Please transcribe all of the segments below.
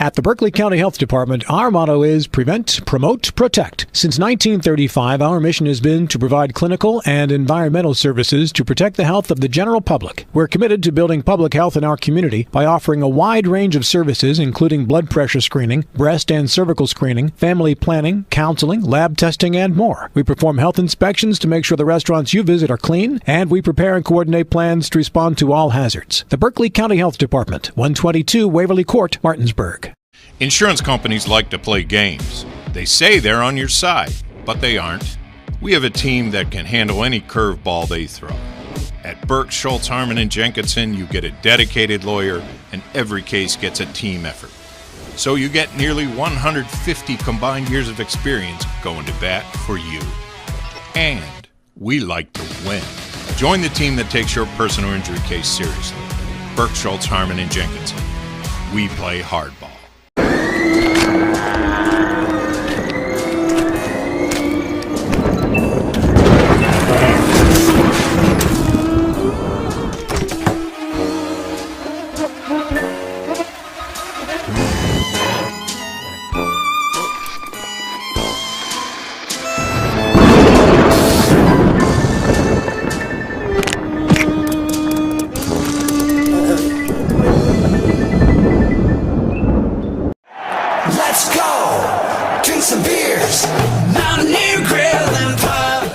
At the Berkeley County Health Department, our motto is prevent, promote, protect. Since 1935, our mission has been to provide clinical and environmental services to protect the health of the general public. We're committed to building public health in our community by offering a wide range of services, including blood pressure screening, breast and cervical screening, family planning, counseling, lab testing, and more. We perform health inspections to make sure the restaurants you visit are clean, and we prepare and coordinate plans to respond to all hazards. The Berkeley County Health Department, 122 Waverly Court, Martinsburg. Insurance companies like to play games. They say they're on your side, but they aren't. We have a team that can handle any curveball they throw. At Burke, Schultz, Harmon, and Jenkinson, you get a dedicated lawyer, and every case gets a team effort. So you get nearly 150 combined years of experience going to bat for you. And we like to win. Join the team that takes your personal injury case seriously. Burke, Schultz, Harmon, and Jenkinson. We play hardball.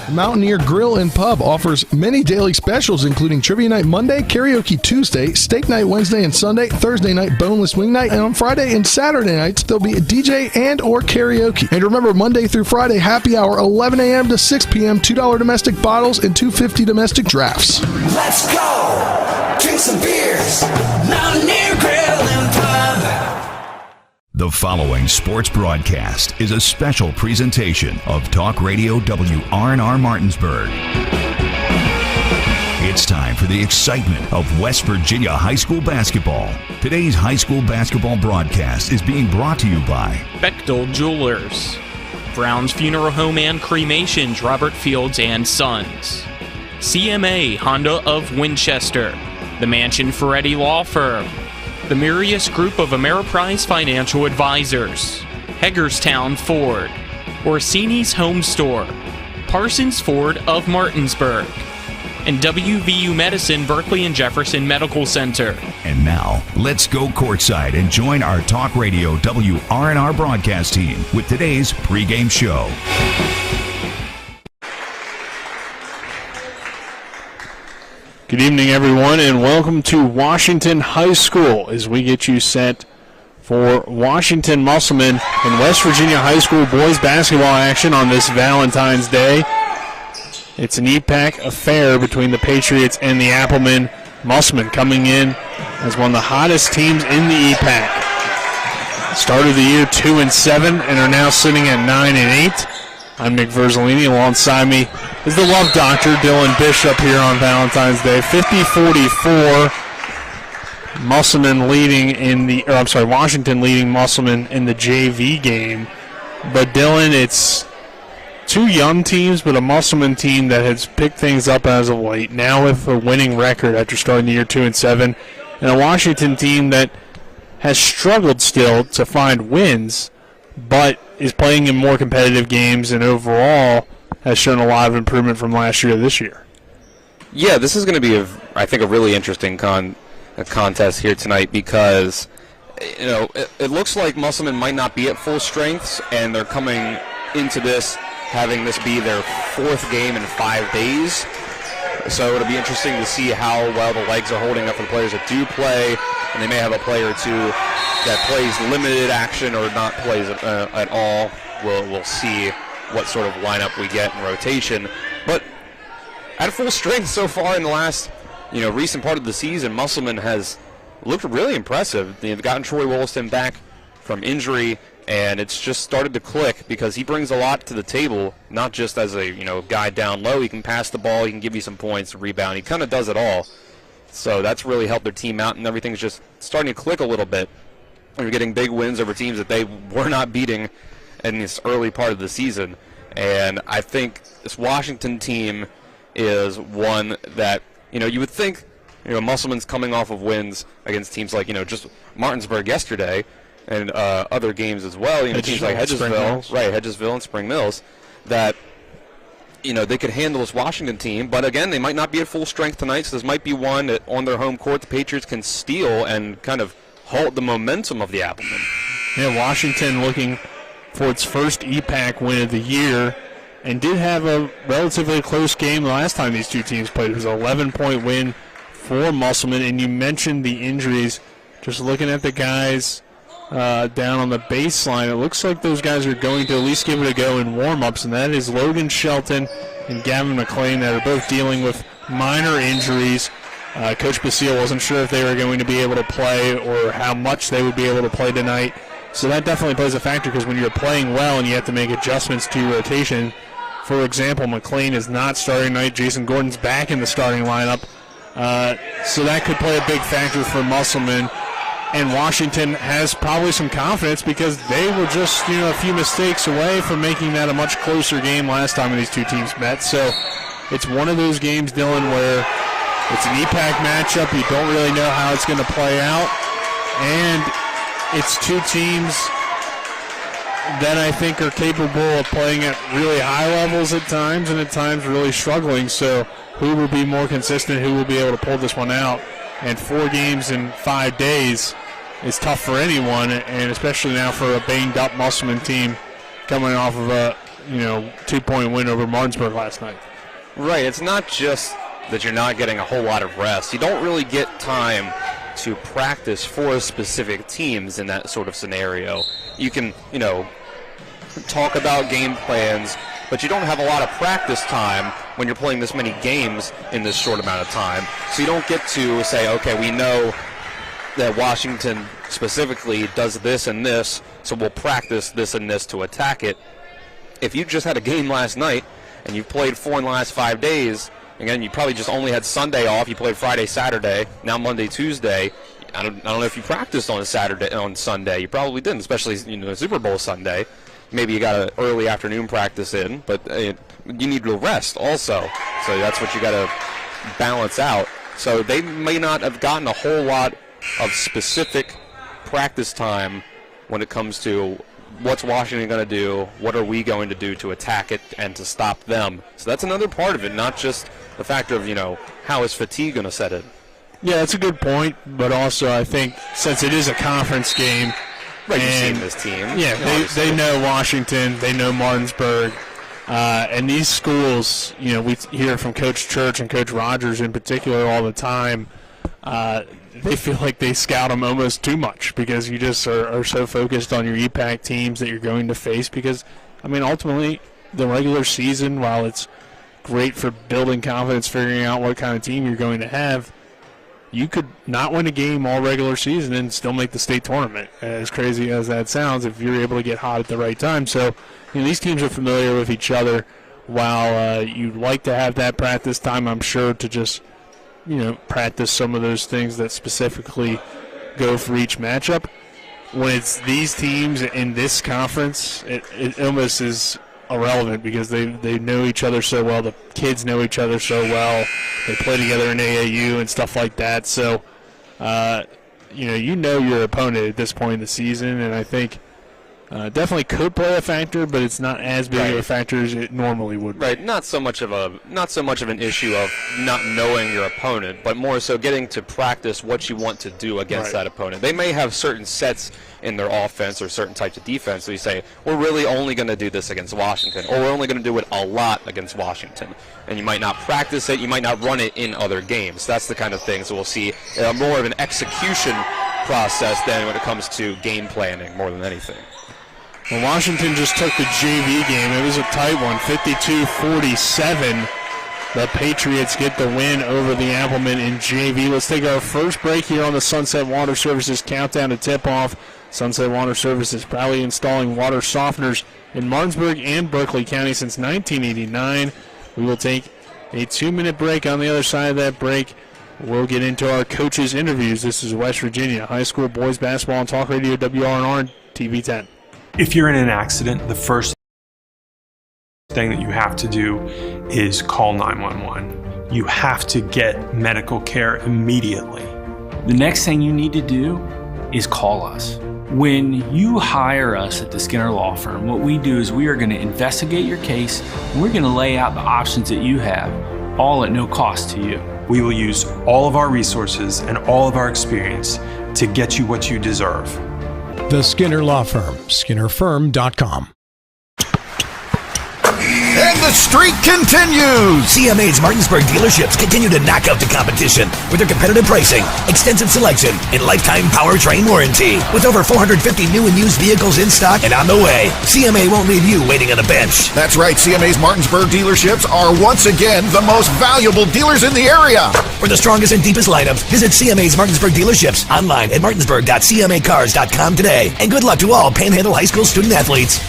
Mountaineer Grill and Pub offers many daily specials, including Trivia Night Monday, Karaoke Tuesday, Steak Night Wednesday and Sunday, Thursday night Boneless Wing Night, and on Friday and Saturday nights, there'll be a DJ and or karaoke. And remember, Monday through Friday, happy hour, 11 a.m. to 6 p.m., $2 domestic bottles and $2.50 domestic drafts. Let's go! Drink some beers! Mountaineer Grill and Pub! The following sports broadcast is a special presentation of Talk Radio WRNR Martinsburg. It's time for the excitement of West Virginia high school basketball. Today's high school basketball broadcast is being brought to you by Bechtel Jewelers, Brown's Funeral Home and Cremations, Robert Fields and Sons, CMA Honda of Winchester, the Mansion Ferretti Law Firm, the Mirius Group of Ameriprise Financial Advisors, Hagerstown Ford, Orsini's Home Store, Parsons Ford of Martinsburg, and WVU Medicine Berkeley and Jefferson Medical Center. And now, let's go courtside and join our Talk Radio WRNR broadcast team with today's pregame show. Good evening, everyone, and welcome to Washington High School as we get you set for Washington Musselman and West Virginia High School boys basketball action on this Valentine's Day. It's an EPAC affair between the Patriots and the Applemen. Musselman coming in as one of the hottest teams in the EPAC. Started the year 2-7 and are now sitting at 9-8. I'm Nick Verzolini. Alongside me is the Love Doctor, Dylan Bishop, here on Valentine's Day. 50-44. Washington leading Musselman in the JV game. But Dylan, it's two young teams, but a Musselman team that has picked things up as of late. Now with a winning record after starting the year 2-7, and a Washington team that has struggled still to find wins, but is playing in more competitive games and overall has shown a lot of improvement from last year to this year. Yeah, this is going to be, I think, a really interesting contest here tonight because, it looks like Musselman might not be at full strengths, and they're coming into this having this be their fourth game in 5 days. So it'll be interesting to see how well the legs are holding up for the players that do play, and they may have a player or two that plays limited action or not plays at all. We'll see what sort of lineup we get in rotation. But at full strength so far in the last recent part of the season, Musselman has looked really impressive. They've gotten Troy Wollaston back from injury, and it's just started to click because he brings a lot to the table, not just as a guy down low. He can pass the ball, he can give you some points, rebound. He kind of does it all. So that's really helped their team out, and everything's just starting to click a little bit. They're getting big wins over teams that they were not beating in this early part of the season. And I think this Washington team is one that, you would think, Musselman's coming off of wins against teams like, just Martinsburg yesterday. and other games as well, teams like Hedgesville and Spring Mills, that they could handle this Washington team. But again, they might not be at full strength tonight, so this might be one that on their home court the Patriots can steal and kind of halt the momentum of the Applemen. Yeah, Washington looking for its first EPAC win of the year, and did have a relatively close game the last time these two teams played. It was an 11-point win for Musselman, and you mentioned the injuries. Just looking at the guys down on the baseline, it looks like those guys are going to at least give it a go in warm-ups, and that is Logan Shelton and Gavin McLean that are both dealing with minor injuries. Coach Basile wasn't sure if they were going to be able to play or how much they would be able to play tonight. So that definitely plays a factor, because when you're playing well and you have to make adjustments to your rotation, for example, McLean is not starting tonight. Jason Gordon's back in the starting lineup. So that could play a big factor for Musselman. And Washington has probably some confidence, because they were just a few mistakes away from making that a much closer game last time when these two teams met. So it's one of those games, Dylan, where it's an EPAC matchup. You don't really know how it's going to play out. And it's two teams that I think are capable of playing at really high levels at times, and at times really struggling. So who will be more consistent? Who will be able to pull this one out? And 4 games in 5 days is tough for anyone, and especially now for a banged-up Musselman team coming off of a 2-point win over Martinsburg last night. Right. It's not just that you're not getting a whole lot of rest. You don't really get time to practice for specific teams in that sort of scenario. You can, talk about game plans, but you don't have a lot of practice time when you're playing this many games in this short amount of time. So you don't get to say, okay, we know that Washington specifically does this and this, so we'll practice this and this to attack it. If you just had a game last night and you've played 4 in the last 5 days, again, you probably just only had Sunday off. You played Friday, Saturday, now Monday, Tuesday. I don't know if you practiced on Sunday. You probably didn't, especially Super Bowl Sunday. Maybe you got an early afternoon practice in, but you need to rest also. So that's what you got to balance out. So they may not have gotten a whole lot of specific practice time when it comes to what's Washington going to do, what are we going to do to attack it and to stop them. So that's another part of it, not just the factor of, how is fatigue going to set in. Yeah, that's a good point, but also I think since it is a conference game, right, you've seen this team. Yeah, they know Washington, they know Martinsburg, and these schools, we hear from Coach Church and Coach Rogers in particular all the time. They feel like they scout them almost too much, because you just are so focused on your EPAC teams that you're going to face, because, ultimately, the regular season, while it's great for building confidence, figuring out what kind of team you're going to have, you could not win a game all regular season and still make the state tournament, as crazy as that sounds, if you're able to get hot at the right time. So these teams are familiar with each other. While you'd like to have that practice time, I'm sure, to just practice some of those things that specifically go for each matchup. When it's these teams in this conference, it almost is irrelevant, because they know each other so well. The kids know each other so well. They play together in AAU and stuff like that. So, you know your opponent at this point in the season, and I think definitely could play a factor, but it's not as big of a factor as it normally would be. Right, not so much of an issue of not knowing your opponent, but more so getting to practice what you want to do against that opponent. They may have certain sets in their offense or certain types of defense, so you say, we're really only going to do this against Washington, or we're only going to do it a lot against Washington. And you might not practice it, you might not run it in other games. That's the kind of thing. So we'll see more of an execution process than when it comes to game planning more than anything. Well, Washington just took the JV game. It was a tight one, 52-47. The Patriots get the win over the Applemen in JV. Let's take our first break here on the Sunset Water Services Countdown to Tip-Off. Sunset Water Services proudly installing water softeners in Martinsburg and Berkeley County since 1989. We will take a 2-minute break. On the other side of that break, we'll get into our coaches' interviews. This is West Virginia High School Boys Basketball on Talk Radio WRNR TV 10. If you're in an accident, the first thing that you have to do is call 911. You have to get medical care immediately. The next thing you need to do is call us. When you hire us at the Skinner Law Firm, what we do is we are going to investigate your case, and we're going to lay out the options that you have, all at no cost to you. We will use all of our resources and all of our experience to get you what you deserve. The Skinner Law Firm, SkinnerFirm.com. And the streak continues! CMA's Martinsburg dealerships continue to knock out the competition with their competitive pricing, extensive selection, and lifetime powertrain warranty. With over 450 new and used vehicles in stock and on the way, CMA won't leave you waiting on a bench. That's right, CMA's Martinsburg dealerships are once again the most valuable dealers in the area. For the strongest and deepest lineups, visit CMA's Martinsburg dealerships online at martinsburg.cmacars.com today. And good luck to all Panhandle High School student athletes.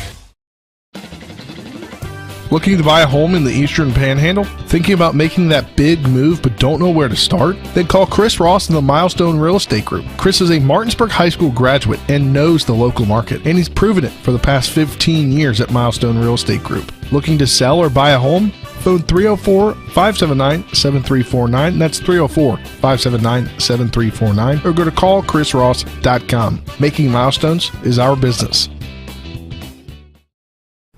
Looking to buy a home in the Eastern Panhandle? Thinking about making that big move but don't know where to start? Then call Chris Ross and the Milestone Real Estate Group. Chris is a Martinsburg High School graduate and knows the local market, and he's proven it for the past 15 years at Milestone Real Estate Group. Looking to sell or buy a home? Phone 304-579-7349. That's 304-579-7349. Or go to callchrisross.com. Making milestones is our business.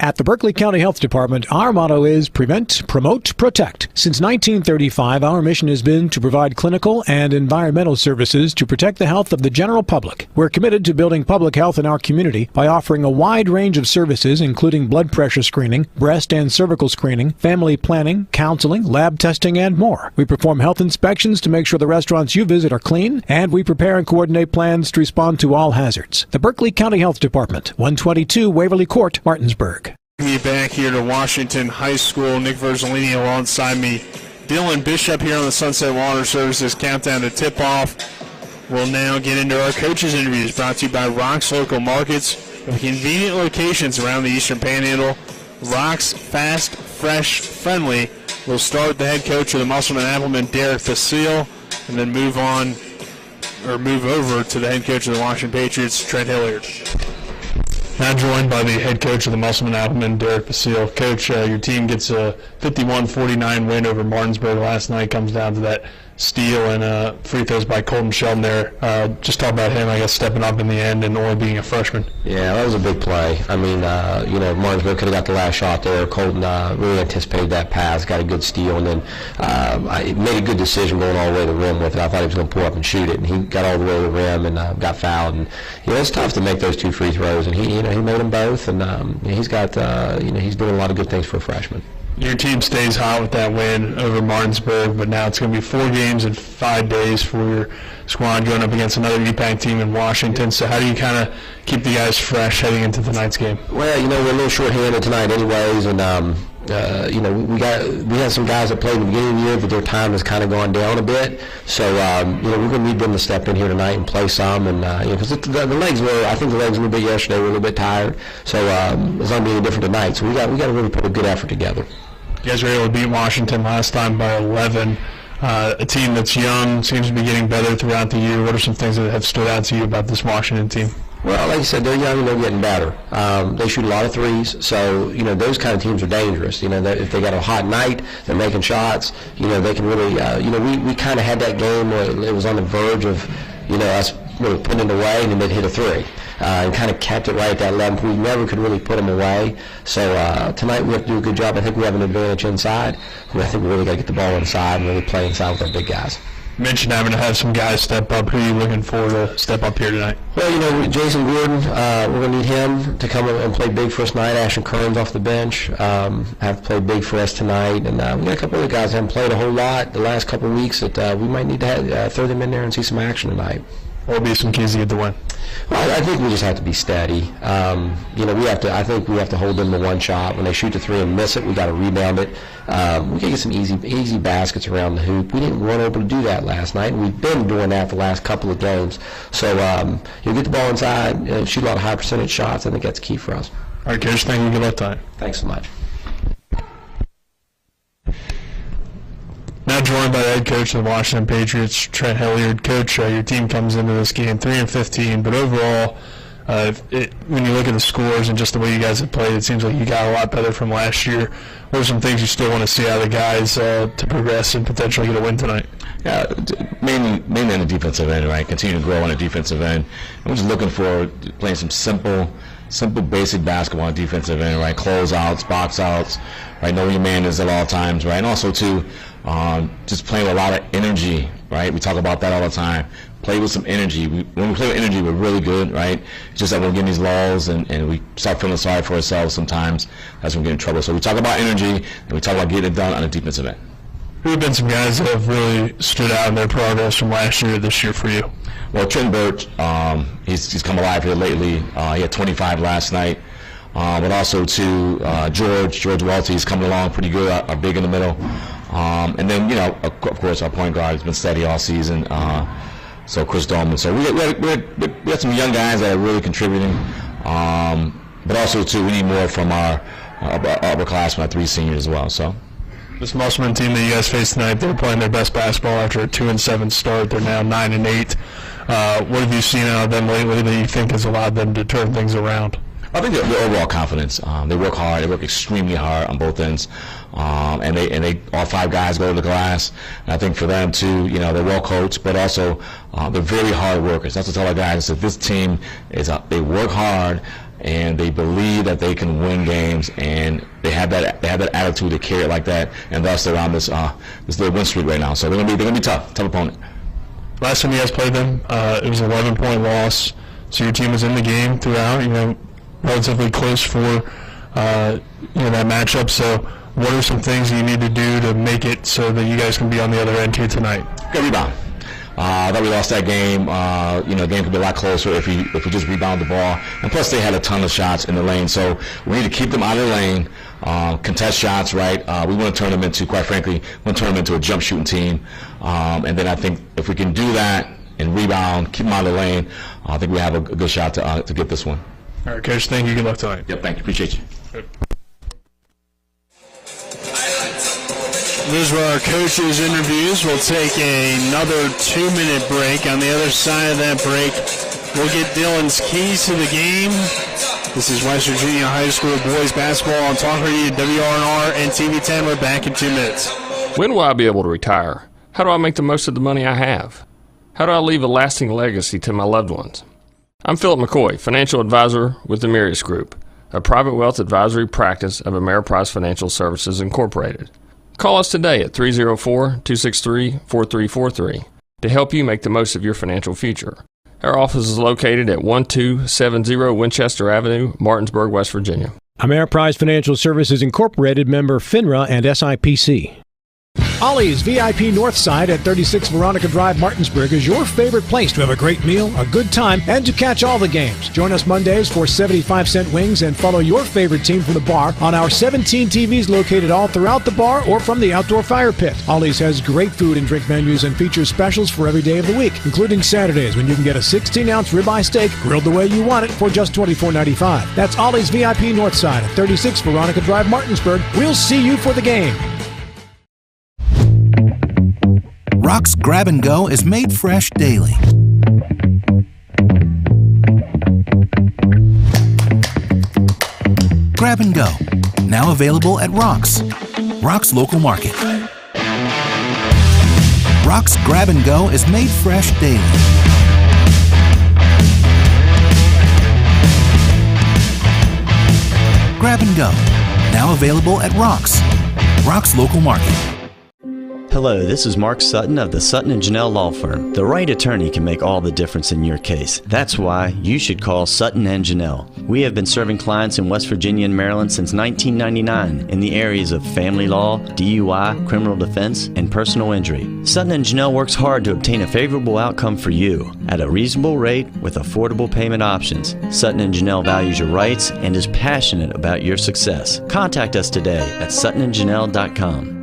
At the Berkeley County Health Department, our motto is Prevent, Promote, Protect. Since 1935, our mission has been to provide clinical and environmental services to protect the health of the general public. We're committed to building public health in our community by offering a wide range of services, including blood pressure screening, breast and cervical screening, family planning, counseling, lab testing, and more. We perform health inspections to make sure the restaurants you visit are clean, and we prepare and coordinate plans to respond to all hazards. The Berkeley County Health Department, 122 Waverly Court, Martinsburg. Me back here to Washington High School. Nick Verzolini alongside me. Dylan Bishop here on the Sunset Water Services countdown to tip-off. We'll now get into our coaches' interviews brought to you by Rock's Local Markets with convenient locations around the Eastern Panhandle. Rock's fast, fresh, friendly. We'll start with the head coach of the Musselman Applemen, Derek Facile, and then move over to the head coach of the Washington Patriots, Trent Hilliard. Now joined by the head coach of the Musselman Applemen, Derek Facile. Coach, your team gets a 51-49 win over Martinsburg last night. Comes down to that steal and free throws by Colton Sheldon there. Just talk about him, I guess, stepping up in the end and only being a freshman. Yeah, that was a big play. I mean, Martinsburg could have got the last shot there. Colton really anticipated that pass, got a good steal, and then I made a good decision going all the way to the rim with it. I thought he was going to pull up and shoot it, and he got all the way to the rim and got fouled. And it's tough to make those two free throws, and he made them both, and he's got he's doing a lot of good things for a freshman. Your team stays hot with that win over Martinsburg, but now it's going to be 4 games in 5 days for your squad going up against another EPAC team in Washington. So how do you kind of keep the guys fresh heading into tonight's game? Well, we're a little short-handed tonight anyways, and we had some guys that played in the beginning of the year, but their time has kind of gone down a bit. So we're going to need them to step in here tonight and play some, and because the legs were, I think the legs a little bit yesterday were a little bit tired. So it's not being different tonight. So we got to really put a good effort together. You guys were able to beat Washington last time by 11. A team that's young, seems to be getting better throughout the year. What are some things that have stood out to you about this Washington team? Well, like you said, they're young and they're getting better. They shoot a lot of threes, so those kind of teams are dangerous. If they got a hot night, they're making shots. They can really. We kind of had that game where it was on the verge of us really putting it away, and then they'd hit a three. And kind of kept it right at that 11. We never could really put them away. So tonight we have to do a good job. I think we have an advantage inside. I think we really got to get the ball inside and really play inside with our big guys. You mentioned having to have some guys step up. Who are you looking for to step up here tonight? Well, Jason Gordon, we're going to need him to come and play big for us tonight. Ashton Kearns off the bench have played big for us tonight. And we got a couple other guys that haven't played a whole lot the last couple of weeks that we might need to throw them in there and see some action tonight. What will be some keys to get the win? Well, I think we just have to be steady. I think we have to hold them to one shot. When they shoot the three and miss it, we got to rebound it. We got to get some easy baskets around the hoop. We didn't run able to do that last night, and we've been doing that the last couple of games. So you get the ball inside, shoot a lot of high percentage shots. I think that's key for us. All right, Coach. Thank you. Good luck tonight. Thanks so much. Now joined by the head coach of the Washington Patriots, Trent Hilliard. Coach, your team comes into this game 3-15, but overall, when you look at the scores and just the way you guys have played, it seems like you got a lot better from last year. What are some things you still want to see out of the guys to progress and potentially get a win tonight? Yeah, mainly on the defensive end, right? Continue to grow on the defensive end. I'm just looking for playing some simple basic basketball on the defensive end, right? Closeouts, box outs, right? Know where your man is at all times, right? And also too, just playing with a lot of energy, right? We talk about that all the time. Play with some energy. When we play with energy, we're really good, right? Just that when we get in these lulls and we start feeling sorry for ourselves sometimes, that's when we get in trouble. So we talk about energy and we talk about getting it done on the defensive end. Who have been some guys that have really stood out in their progress from last year to this year for you? Well, Trent Birch, he's come alive here lately. He had 25 last night. But also to George Welty, he's coming along pretty good, big in the middle. And then, of course, our point guard has been steady all season. So Chris Dolman. So we had some young guys that are really contributing. But also, too, we need more from our upperclassmen, our 3 seniors as well. So. This Musselman team that you guys faced tonight, they're playing their best basketball after a 2-7 start. They're now 9-8. What have you seen out of them lately that you think has allowed them to turn things around? I think their overall confidence. They work hard. They work extremely hard on both ends, and they all 5 guys go to the glass. And I think for them too, they're well coached, but also they're very hard workers. That's what I tell our guys. That this team they work hard. And they believe that they can win games, and they have that attitude to carry it like that, and thus they're on this little win streak right now. So they're gonna be tough opponent. Last time you guys played them, it was an 11-point loss. So your team was in the game throughout. Relatively close for that matchup. So what are some things you need to do to make it so that you guys can be on the other end here tonight? Good rebound. I thought we lost that game. The game could be a lot closer if we just rebound the ball. And plus, they had a ton of shots in the lane, so we need to keep them out of the lane, contest shots, right? We want to turn them into, quite frankly, a jump shooting team. And then I think if we can do that and rebound, keep them out of the lane, I think we have a good shot to get this one. All right, Coach. Thank you. Good luck tonight. Yep. Thank you. Appreciate you. Good. Those were our coaches' interviews. We'll take another 2-minute break. On the other side of that break, we'll get Dylan's keys to the game. This is West Virginia High School boys basketball on Talk Radio, WRNR, and TV10. We're back in 2 minutes. When will I be able to retire? How do I make the most of the money I have? How do I leave a lasting legacy to my loved ones? I'm Philip McCoy, financial advisor with the Mirius Group, a private wealth advisory practice of Ameriprise Financial Services Incorporated. Call us today at 304-263-4343 to help you make the most of your financial future. Our office is located at 1270 Winchester Avenue, Martinsburg, West Virginia. Ameriprise Financial Services Incorporated, member FINRA and SIPC. Ollie's VIP Northside at 36 Veronica Drive, Martinsburg is your favorite place to have a great meal, a good time, and to catch all the games. Join us Mondays for 75-cent wings and follow your favorite team from the bar on our 17 TVs located all throughout the bar or from the outdoor fire pit. Ollie's has great food and drink menus and features specials for every day of the week, including Saturdays when you can get a 16-ounce ribeye steak grilled the way you want it for just $24.95. That's Ollie's VIP Northside at 36 Veronica Drive, Martinsburg. We'll see you for the game. Rock's Grab and Go is made fresh daily. Grab and Go, now available at Rock's local market. Rock's Grab and Go is made fresh daily. Grab and Go, now available at Rock's local market. Hello, this is Mark Sutton of the Sutton & Janelle Law Firm. The right attorney can make all the difference in your case. That's why you should call Sutton & Janelle. We have been serving clients in West Virginia and Maryland since 1999 in the areas of family law, DUI, criminal defense, and personal injury. Sutton & Janelle works hard to obtain a favorable outcome for you at a reasonable rate with affordable payment options. Sutton & Janelle values your rights and is passionate about your success. Contact us today at suttonandjanelle.com.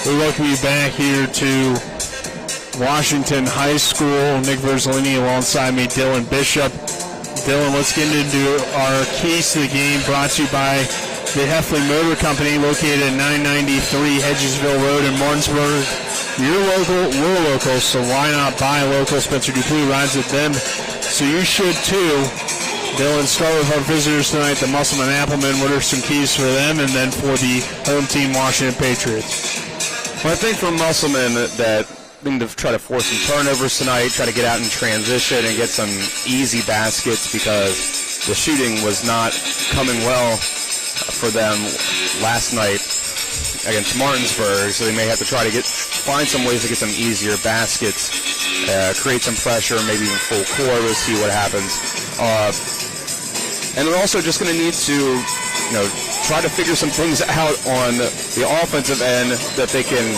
We welcome you back here to Washington High School. Nick Verzolini alongside me, Dylan Bishop. Dylan, let's get into our keys to the game, brought to you by the Heffley Motor Company, located at 993 Hedgesville Road in Martinsburg. You're local, we're local, so why not buy local? Spencer Dupuis rides with them, so you should too. Dylan, start with our visitors tonight, the Musselman Applemen. What are some keys for them, and then for the home team, Washington Patriots? Well, I think for Musselman that we need to try to force some turnovers tonight, try to get out in transition and get some easy baskets, because the shooting was not coming well for them last night against Martinsburg, so they may have to try to find some ways to get some easier baskets, create some pressure, maybe even full court. We'll see what happens. And they're also just going to need to, try to figure some things out on the offensive end that they can,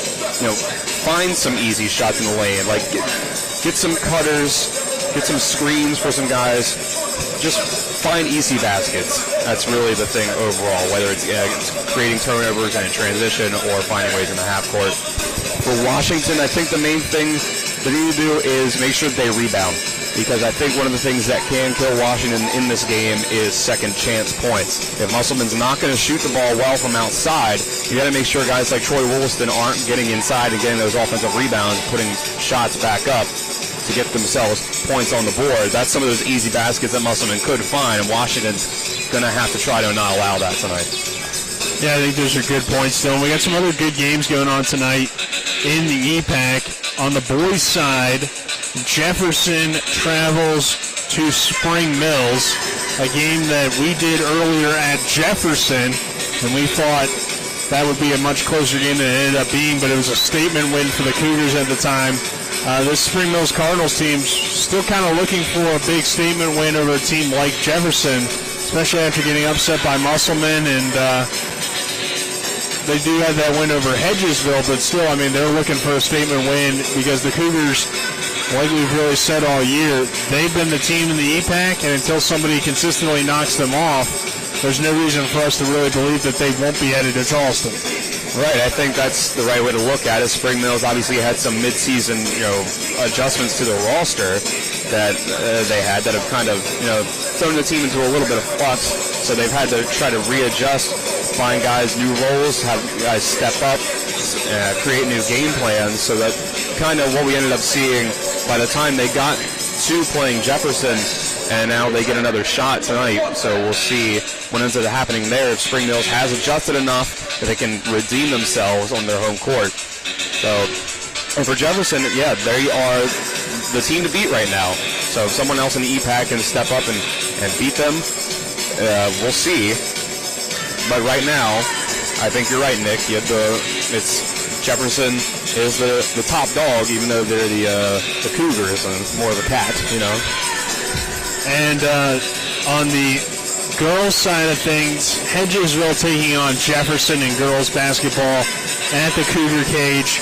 find some easy shots in the lane, like get some cutters, get some screens for some guys, just find easy baskets. That's really the thing overall, whether it's creating turnovers and in transition or finding ways in the half court. For Washington, I think the main thing they need to do is make sure that they rebound, because I think one of the things that can kill Washington in this game is second chance points. If Musselman's not going to shoot the ball well from outside, you got to make sure guys like Troy Wollaston aren't getting inside and getting those offensive rebounds, putting shots back up to get themselves points on the board. That's some of those easy baskets that Musselman could find, and Washington's going to have to try to not allow that tonight. Yeah, I think those are good points, Dylan. We got some other good games going on tonight in the EPAC. On the boys' side, Jefferson travels to Spring Mills, a game that we did earlier at Jefferson, and we thought that would be a much closer game than it ended up being, but it was a statement win for the Cougars at the time. This Spring Mills Cardinals team's still kind of looking for a big statement win over a team like Jefferson, especially after getting upset by Musselman, and they do have that win over Hedgesville, but still, they're looking for a statement win, because the Cougars, like we've really said all year, they've been the team in the EPAC, and until somebody consistently knocks them off, there's no reason for us to really believe that they won't be headed to Charleston. Right, I think that's the right way to look at it. Spring Mills obviously had some mid-season, adjustments to the roster that they had that have kind of, thrown the team into a little bit of flux. So they've had to try to readjust, find guys new roles, have guys step up, create new game plans. So that kind of what we ended up seeing by the time they got to playing Jefferson, and now they get another shot tonight. So we'll see what ends up happening there, if Spring Mills has adjusted enough that they can redeem themselves on their home court. So, and for Jefferson, yeah, they are the team to beat right now. So if someone else in the EPAC can step up and beat them, we'll see. But right now, I think you're right, Nick. Jefferson is the top dog, even though they're the Cougars and more of a cat, And on the girls' side of things, Hedgesville taking on Jefferson in girls basketball at the Cougar Cage.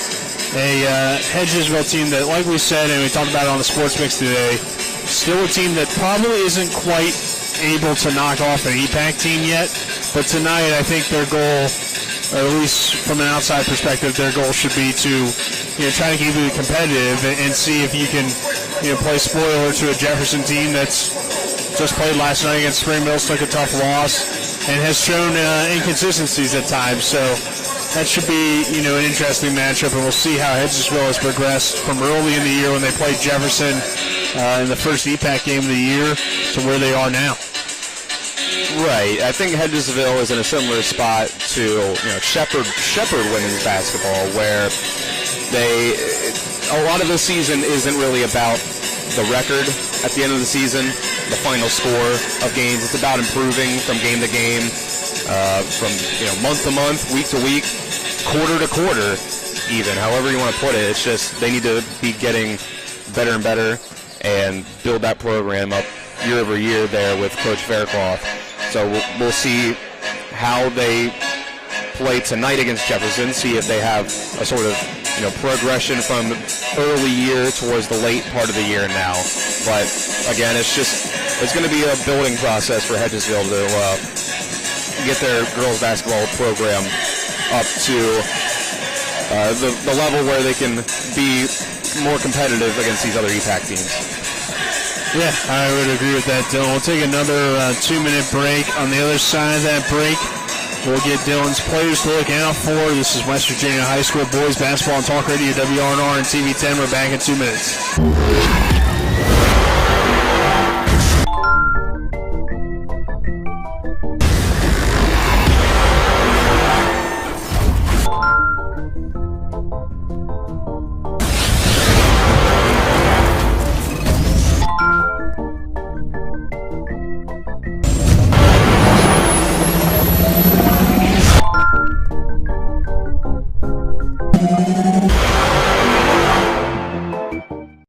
A Hedgesville team that, like we said, and we talked about it on the Sports Mix today, still a team that probably isn't quite able to knock off an EPAC team yet. But tonight, I think their goal, or at least from an outside perspective, their goal should be to try to keep it competitive and see if you can play spoiler to a Jefferson team that's just played last night against Spring Mills, took a tough loss, and has shown inconsistencies at times. So that should be an interesting matchup, and we'll see how Hedgesville has progressed from early in the year when they played Jefferson in the first EPAC game of the year to where they are now. Right. I think Hedgesville is in a similar spot to Shepherd women's basketball, where a lot of the season isn't really about the record at the end of the season, the final score of games. It's about improving from game to game, from month to month, week to week, quarter to quarter, even however you want to put it. It's just they need to be getting better and better and build that program up year over year there with Coach Faircloth. So we'll see how they play tonight against Jefferson, see if they have a sort of progression from early year towards the late part of the year now. But again, it's going to be a building process for Hedgesville to get their girls basketball program up to the level where they can be more competitive against these other EPAC teams. Yeah, I would agree with that, Dylan. We'll take another 2-minute break. On the other side of that break, we'll get Dylan's players to look out for. This is West Virginia High School Boys Basketball on Talk Radio, WRNR and TV10. We're back in 2 minutes.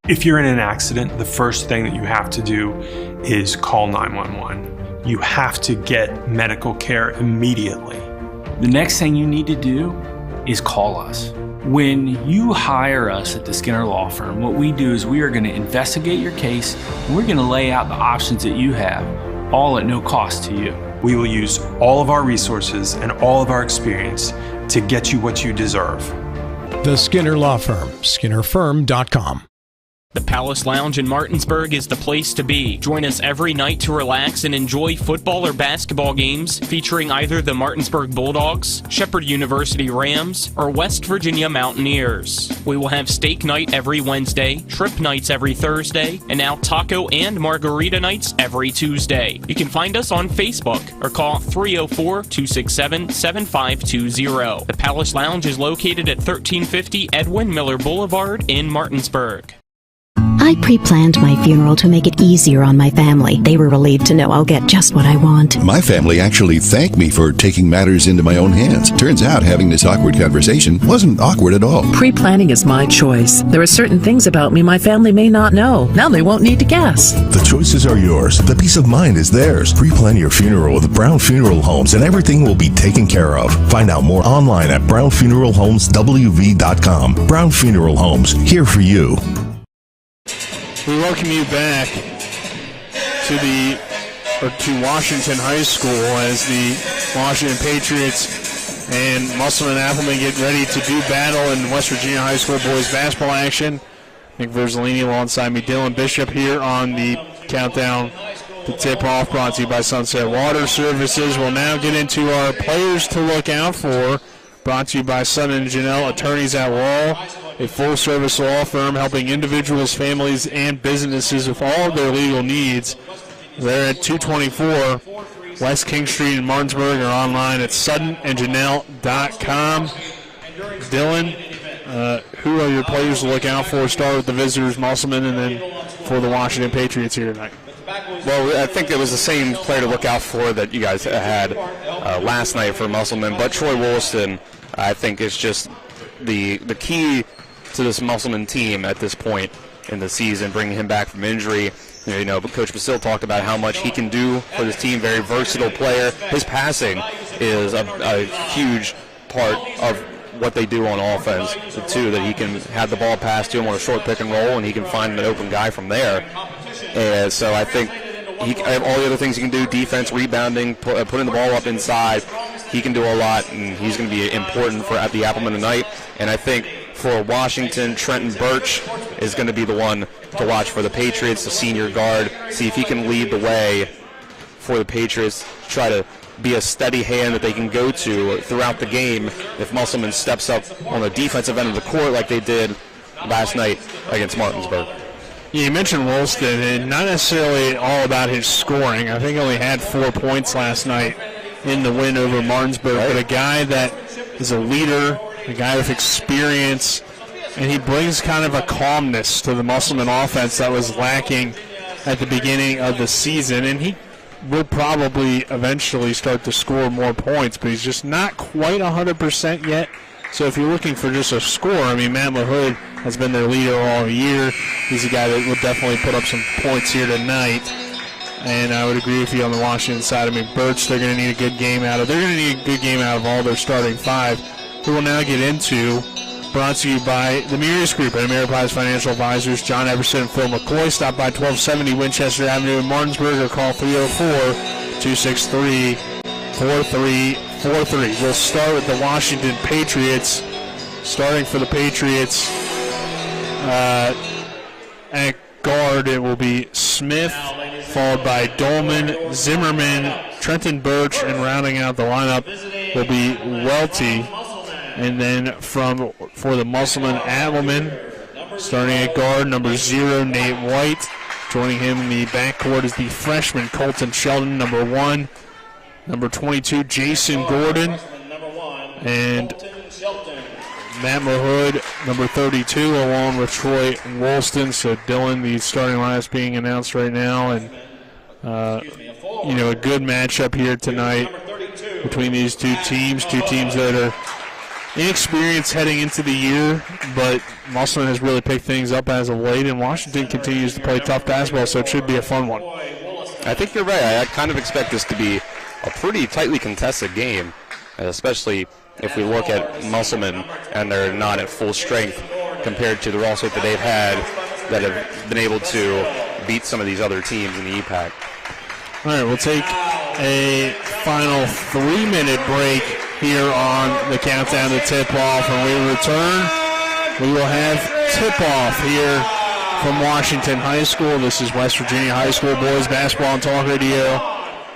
If you're in an accident, the first thing that you have to do is call 911. You have to get medical care immediately. The next thing you need to do is call us. When you hire us at the Skinner Law Firm, what we do is we are going to investigate your case, and we're going to lay out the options that you have, all at no cost to you. We will use all of our resources and all of our experience to get you what you deserve. The Skinner Law Firm, SkinnerFirm.com. The Palace Lounge in Martinsburg is the place to be. Join us every night to relax and enjoy football or basketball games featuring either the Martinsburg Bulldogs, Shepherd University Rams, or West Virginia Mountaineers. We will have steak night every Wednesday, shrimp nights every Thursday, and now taco and margarita nights every Tuesday. You can find us on Facebook or call 304-267-7520. The Palace Lounge is located at 1350 Edwin Miller Boulevard in Martinsburg. I pre-planned my funeral to make it easier on my family. They were relieved to know I'll get just what I want. My family actually thanked me for taking matters into my own hands. Turns out having this awkward conversation wasn't awkward at all. Pre-planning is my choice. There are certain things about me my family may not know. Now they won't need to guess. The choices are yours. The peace of mind is theirs. Pre-plan your funeral with Brown Funeral Homes and everything will be taken care of. Find out more online at brownfuneralhomeswv.com. Brown Funeral Homes, here for you. We welcome you back to Washington High School as the Washington Patriots and Musselman and Applemen get ready to do battle in West Virginia High School boys basketball action. Nick Verzolini alongside me, Dylan Bishop here on the countdown to tip-off, brought to you by Sunset Water Services. We'll now get into our players to look out for, brought to you by Sutton & Janelle Attorneys at Law, a full-service law firm helping individuals, families, and businesses with all of their legal needs. They're at 224 West King Street in Martinsburg or online at suttonandjanelle.com. Dylan, who are your players to look out for? Start with the visitors, Musselman, and then for the Washington Patriots here tonight. Well, I think it was the same player to look out for that you guys had last night for Musselman, but Troy Wollaston, I think, is just the key to this Musselman team at this point in the season, bringing him back from injury. You know, Coach Basile talked about how much he can do for this team, very versatile player. His passing is a huge part of what they do on offense, too, that he can have the ball passed to him on a short pick and roll, and he can find an open guy from there. And so I think all the other things he can do, defense, rebounding, putting the ball up inside, he can do a lot, and he's going to be important at the Applemen tonight. And I think for Washington, Trenton Birch is going to be the one to watch for the Patriots, the senior guard, see if he can lead the way for the Patriots, try to be a steady hand that they can go to throughout the game if Musselman steps up on the defensive end of the court like they did last night against Martinsburg. Yeah, you mentioned Wollaston, and not necessarily all about his scoring. I think he only had 4 points last night in the win over Martinsburg, but a guy that is a leader, a guy with experience, and he brings kind of a calmness to the Musselman offense that was lacking at the beginning of the season, and he will probably eventually start to score more points, but he's just not quite 100% yet. So if you're looking for just a score, I mean, Matt LaHood has been their leader all year. He's a guy that will definitely put up some points here tonight. And I would agree with you on the Washington side. I mean, Birch, they're going to need a good game out of. They're going to need a good game out of all their starting five, who will now get into. Brought to you by the Murius Group and Ameriprise Financial Advisors, John Everson and Phil McCoy. Stop by 1270 Winchester Avenue in Martinsburg or call 304-263-4343. We'll start with the Washington Patriots. starting for the Patriots. At guard, it will be Smith, followed by Dolman, Zimmerman, Trenton Birch, and rounding out the lineup will be Welty. And then for the Musselman, Applemen, starting at guard, number 0, Nate White. Joining him in the backcourt is the freshman Colton Sheldon, number 1. Number 22, Jason Gordon. And Matt Mahood, number 32, along with Troy Woolston. So Dylan, the starting lineup being announced right now. And, a good matchup here tonight between these two teams that are inexperienced heading into the year, but Musselman has really picked things up as of late, and Washington continues to play tough basketball, so it should be a fun one. I think you're right. I kind of expect this to be a pretty tightly contested game, especially if we look at Musselman and they're not at full strength compared to the roster that they've had that have been able to beat some of these other teams in the EPAC. All right, we'll take a final 3-minute break here on the countdown to tip-off. When we return, we will have tip-off here from Washington High School. This is West Virginia High School Boys Basketball and Talk Radio,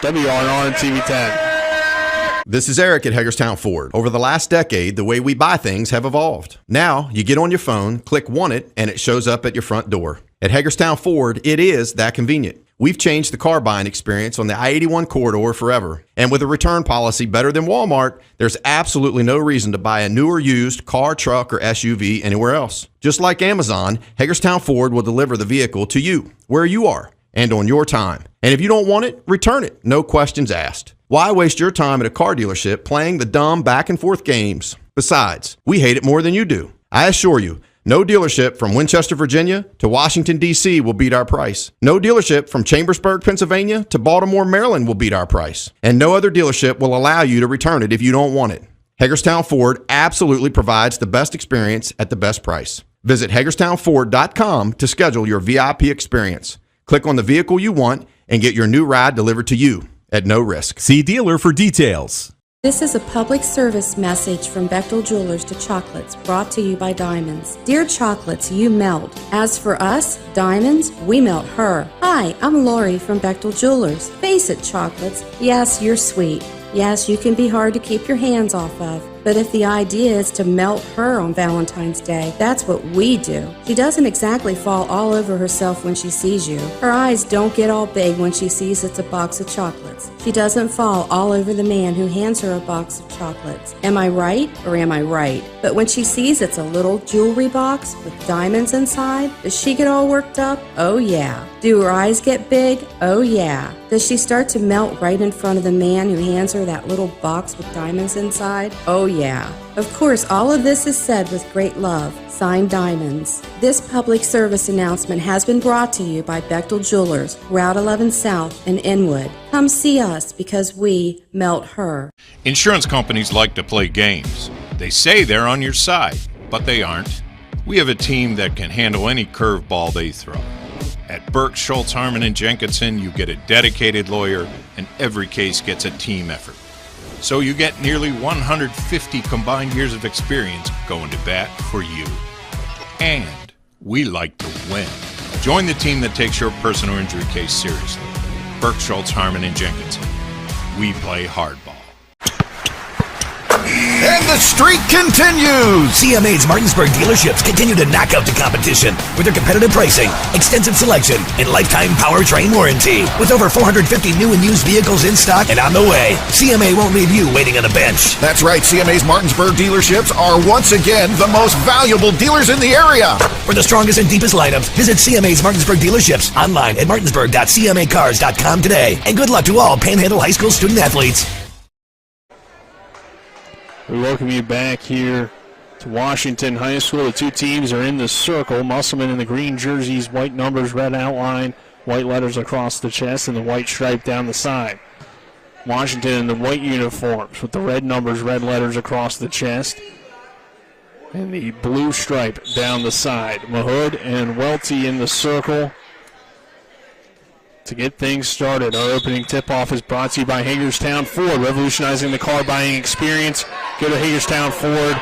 WRNR and TV10. This is Eric at Hagerstown Ford. Over the last decade, the way we buy things have evolved. Now, you get on your phone, click Want It, and it shows up at your front door. At Hagerstown Ford, it is that convenient. We've changed the car buying experience on the I-81 corridor forever. And with a return policy better than Walmart, there's absolutely no reason to buy a new or used car, truck, or SUV anywhere else. Just like Amazon, Hagerstown Ford will deliver the vehicle to you, where you are, and on your time. And if you don't want it, return it. No questions asked. Why waste your time at a car dealership playing the dumb back-and-forth games? Besides, we hate it more than you do. I assure you, no dealership from Winchester, Virginia to Washington, D.C. will beat our price. No dealership from Chambersburg, Pennsylvania to Baltimore, Maryland will beat our price. And no other dealership will allow you to return it if you don't want it. Hagerstown Ford absolutely provides the best experience at the best price. Visit HagerstownFord.com to schedule your VIP experience. Click on the vehicle you want and get your new ride delivered to you at no risk. See dealer for details. This is a public service message from Bechtel Jewelers to Chocolates, brought to you by Diamonds. Dear Chocolates, you melt. As for us, Diamonds, we melt her. Hi, I'm Lori from Bechtel Jewelers. Face it, Chocolates. Yes, you're sweet. Yes, you can be hard to keep your hands off of. But if the idea is to melt her on Valentine's Day, that's what we do. She doesn't exactly fall all over herself when she sees you. Her eyes don't get all big when she sees it's a box of chocolates. She doesn't fall all over the man who hands her a box of chocolates. Am I right or am I right? But when she sees it's a little jewelry box with diamonds inside, does she get all worked up? Oh yeah. Do her eyes get big? Oh yeah. Does she start to melt right in front of the man who hands her that little box with diamonds inside? Oh yeah. Of course, all of this is said with great love. Signed, Diamonds. This public service announcement has been brought to you by Bechtel Jewelers, Route 11 South in Inwood. Come see us because we melt her. Insurance companies like to play games. They say they're on your side, but they aren't. We have a team that can handle any curveball they throw. At Burke, Schultz, Harmon, and Jenkinson, you get a dedicated lawyer, and every case gets a team effort. So you get nearly 150 combined years of experience going to bat for you. And we like to win. Join the team that takes your personal injury case seriously. Burke, Schultz, Harmon, and Jenkinson. We play hardball. And the streak continues! CMA's Martinsburg dealerships continue to knock out the competition with their competitive pricing, extensive selection, and lifetime powertrain warranty. With over 450 new and used vehicles in stock and on the way, CMA won't leave you waiting on a bench. That's right, CMA's Martinsburg dealerships are once again the most valuable dealers in the area. For the strongest and deepest lineups, visit CMA's Martinsburg dealerships online at martinsburg.cmacars.com today. And good luck to all Panhandle High School student athletes. We welcome you back here to Washington High School. The two teams are in the circle. Musselman in the green jerseys, white numbers, red outline, white letters across the chest, and the white stripe down the side. Washington in the white uniforms with the red numbers, red letters across the chest, and the blue stripe down the side. Mahood and Welty in the circle to get things started. Our opening tip-off is brought to you by Hagerstown Ford, revolutionizing the car buying experience. Go to Hagerstown Ford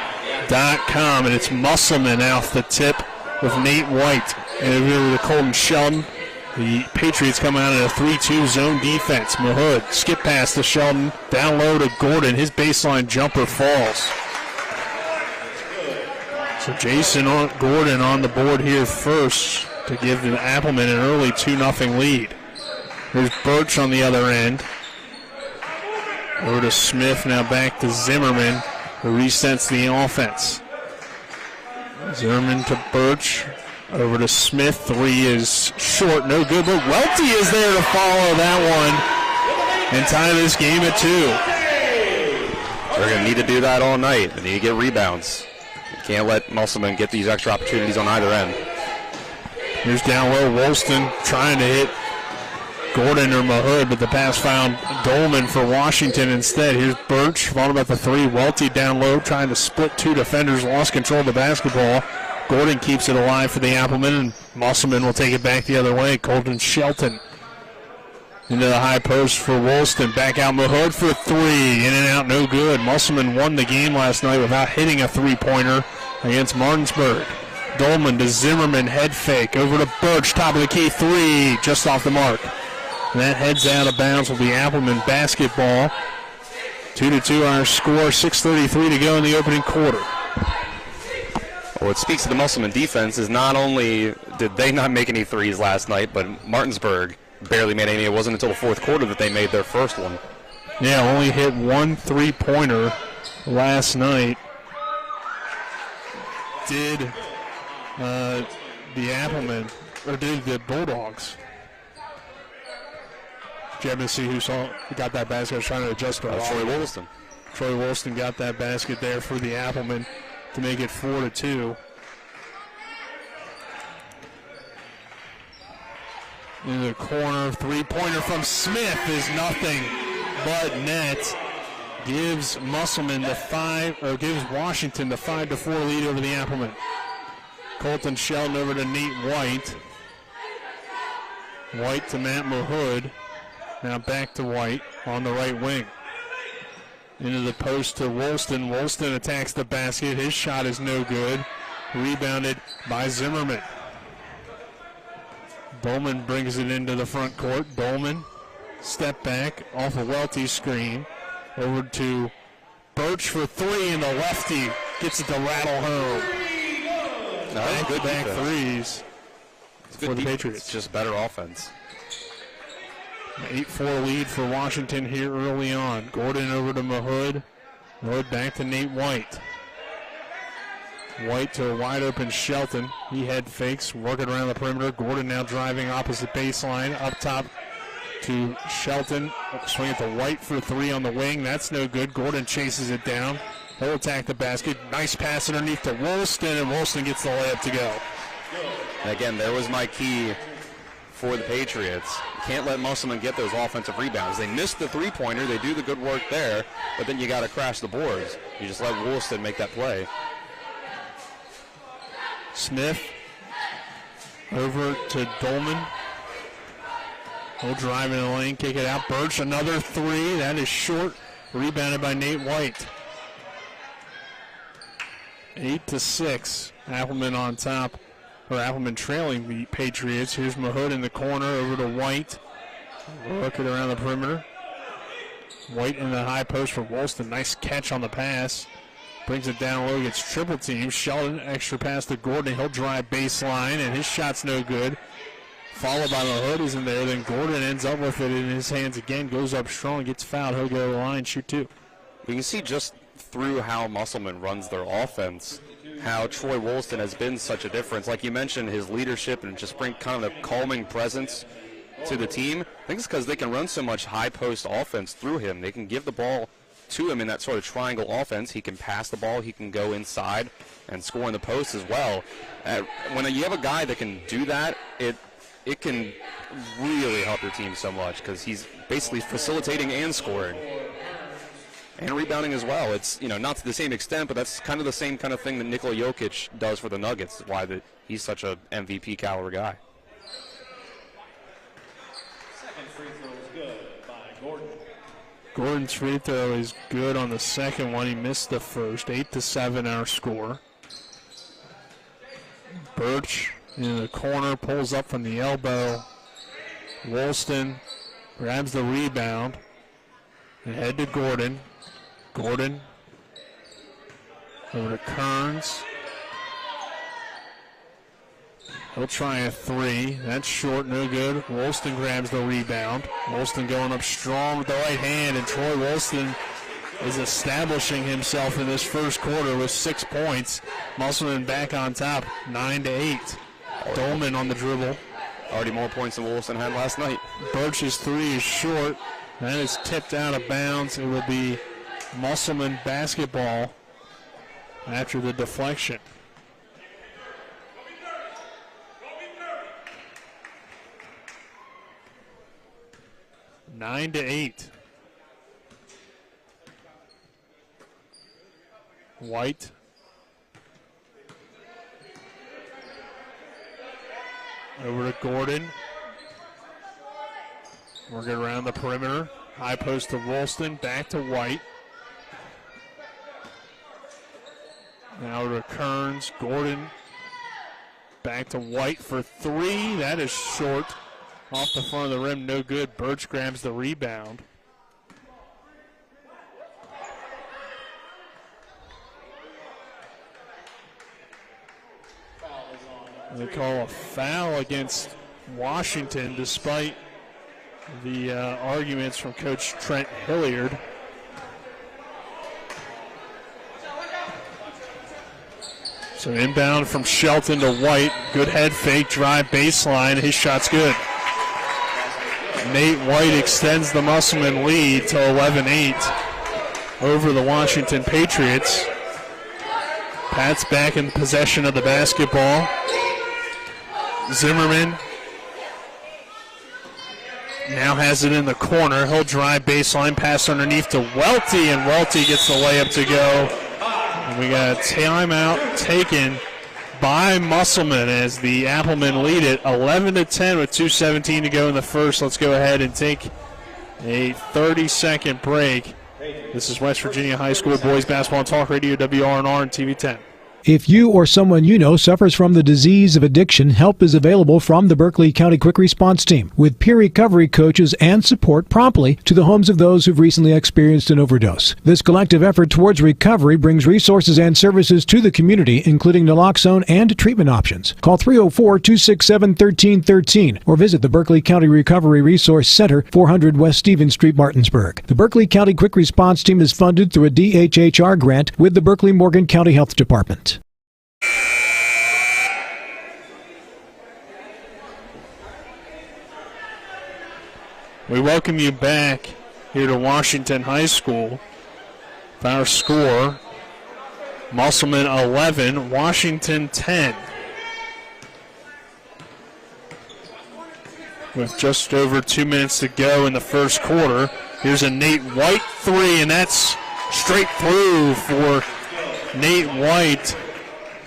and it's Musselman off the tip with Nate White. And over to Colton Sheldon. The Patriots come out in a 3-2 zone defense. Mahood, skip pass to Sheldon. Down low to Gordon. His baseline jumper falls. So Jason Gordon on the board here first to give the Applemen an early 2-0 lead. Here's Birch on the other end. Over to Smith, now back to Zimmerman, who resets the offense. Zimmerman to Birch. Over to Smith. 3 is short, no good, but Welty is there to follow that one and tie this game at 2. They're going to need to do that all night. They need to get rebounds. You can't let Musselman get these extra opportunities on either end. Here's down low, Woolston trying to hit Gordon or Mahood, but the pass found Dolman for Washington instead. Here's Birch, followed by the 3. Welty down low, trying to split 2 defenders, lost control of the basketball. Gordon keeps it alive for the Applemen, and Musselman will take it back the other way. Colton Shelton into the high post for Woolston. Back out Mahood for 3. In and out, no good. Musselman won the game last night without hitting a 3-pointer against Martinsburg. Dolman to Zimmerman, head fake. Over to Birch, top of the key, 3, just off the mark. And that heads out of bounds will be Applemen basketball. 2-2 our score, 6:33 to go in the opening quarter. What speaks to the Musselman defense is not only did they not make any threes last night, but Martinsburg barely made any. It wasn't until the fourth quarter that they made their first one. Yeah, only hit 1 3-pointer last night. Did the Applemen, or did the Bulldogs? Did you happen to see who got that basket? I was trying to adjust to Troy Woolston. Troy Woolston got that basket there for the Applemen to make it 4-2. In the corner, 3-pointer from Smith is nothing but net. Gives Musselman gives Washington the 5-4 lead over the Applemen. Colton Sheldon over to Nate White. White to Matt Mahood. Now back to White on the right wing. Into the post to Woolston. Woolston attacks the basket. His shot is no good. Rebounded by Zimmerman. Bowman brings it into the front court. Bowman, step back off a Welty screen. Over to Birch for 3, and the lefty gets it to rattle home. Back threes for the Patriots. It's just better offense. 8-4 lead for Washington here early on. Gordon over to Mahood. Mahood back to Nate White. White to a wide open Shelton. He head fakes, working around the perimeter. Gordon now driving opposite baseline. Up top to Shelton. Swing it to White for 3 on the wing. That's no good. Gordon chases it down. He'll attack the basket. Nice pass underneath to Woolston, and Woolston gets the layup to go. And again, there was my key for the Patriots. You can't let Musselman get those offensive rebounds. They missed the 3-pointer. They do the good work there, but then you got to crash the boards. You just let Woolston make that play. Smith over to Dolman. He'll drive in the lane, kick it out. Birch, another 3. That is short. Rebounded by Nate White. 8-6. Applemen on top. Or Applemen trailing the Patriots. Here's Mahood in the corner over to White. Looking around the perimeter. White in the high post for Woolston. Nice catch on the pass. Brings it down low, gets triple team. Sheldon, extra pass to Gordon. He'll drive baseline, and his shot's no good. Followed by Mahood, is in there. Then Gordon ends up with it in his hands again. Goes up strong, gets fouled. He'll go to the line, shoot 2. We can see just through how Musselman runs their offense, how Troy Woolston has been such a difference. Like you mentioned, his leadership and just bring kind of a calming presence to the team. I think it's because they can run so much high post offense through him. They can give the ball to him in that sort of triangle offense. He can pass the ball, he can go inside and score in the post as well. When you have a guy that can do that, it can really help your team so much because he's basically facilitating and scoring. And rebounding as well. It's, not to the same extent, but that's kind of the same kind of thing that Nikola Jokic does for the Nuggets. Why he's such a MVP caliber guy. Second free throw is good by Gordon. Gordon's free throw is good on the second one. He missed the first. 8-7 our score. Birch in the corner, pulls up from the elbow. Woolston grabs the rebound. Ahead to Gordon. Gordon over to Kearns. He'll try a three. That's short, no good. Woolston grabs the rebound. Woolston going up strong with the right hand, and Troy Woolston is establishing himself in this first quarter with 6 points. Musselman back on top, 9-8. Dolman on the dribble. Already more points than Woolston had last night. Birch's three is short. That is tipped out of bounds. It will be Musselman basketball after the deflection. Nine to 8. White. Over to Gordon. Working around the perimeter. High post to Woolston. Back to White. Now to Kearns. Gordon. Back to White for three. That is short. Off the front of the rim, no good. Birch grabs the rebound. They call a foul against Washington despite the arguments from Coach Trent Hilliard. So inbound from Shelton to White. Good head fake, drive baseline. His shot's good. Nate White extends the Musselman lead to 11-8 over the Washington Patriots. Pat's back in possession of the basketball. Zimmerman now has it in the corner. He'll drive baseline, pass underneath to Welty, and Welty gets the layup to go. And we got a timeout taken by Musselman as the Applemen lead it 11-10 with 2:17 to go in the first. Let's go ahead and take a 30-second break. This is West Virginia High School Boys Basketball Talk Radio, WRNR and TV 10. If you or someone you know suffers from the disease of addiction, help is available from the Berkeley County Quick Response Team with peer recovery coaches and support promptly to the homes of those who've recently experienced an overdose. This collective effort towards recovery brings resources and services to the community, including naloxone and treatment options. Call 304-267-1313 or visit the Berkeley County Recovery Resource Center, 400 West Stevens Street, Martinsburg. The Berkeley County Quick Response Team is funded through a DHHR grant with the Berkeley-Morgan County Health Department. We welcome you back here to Washington High School. With our score, Musselman 11, Washington 10. With just over 2 minutes to go in the first quarter, here's a Nate White three, and that's straight through for Nate White.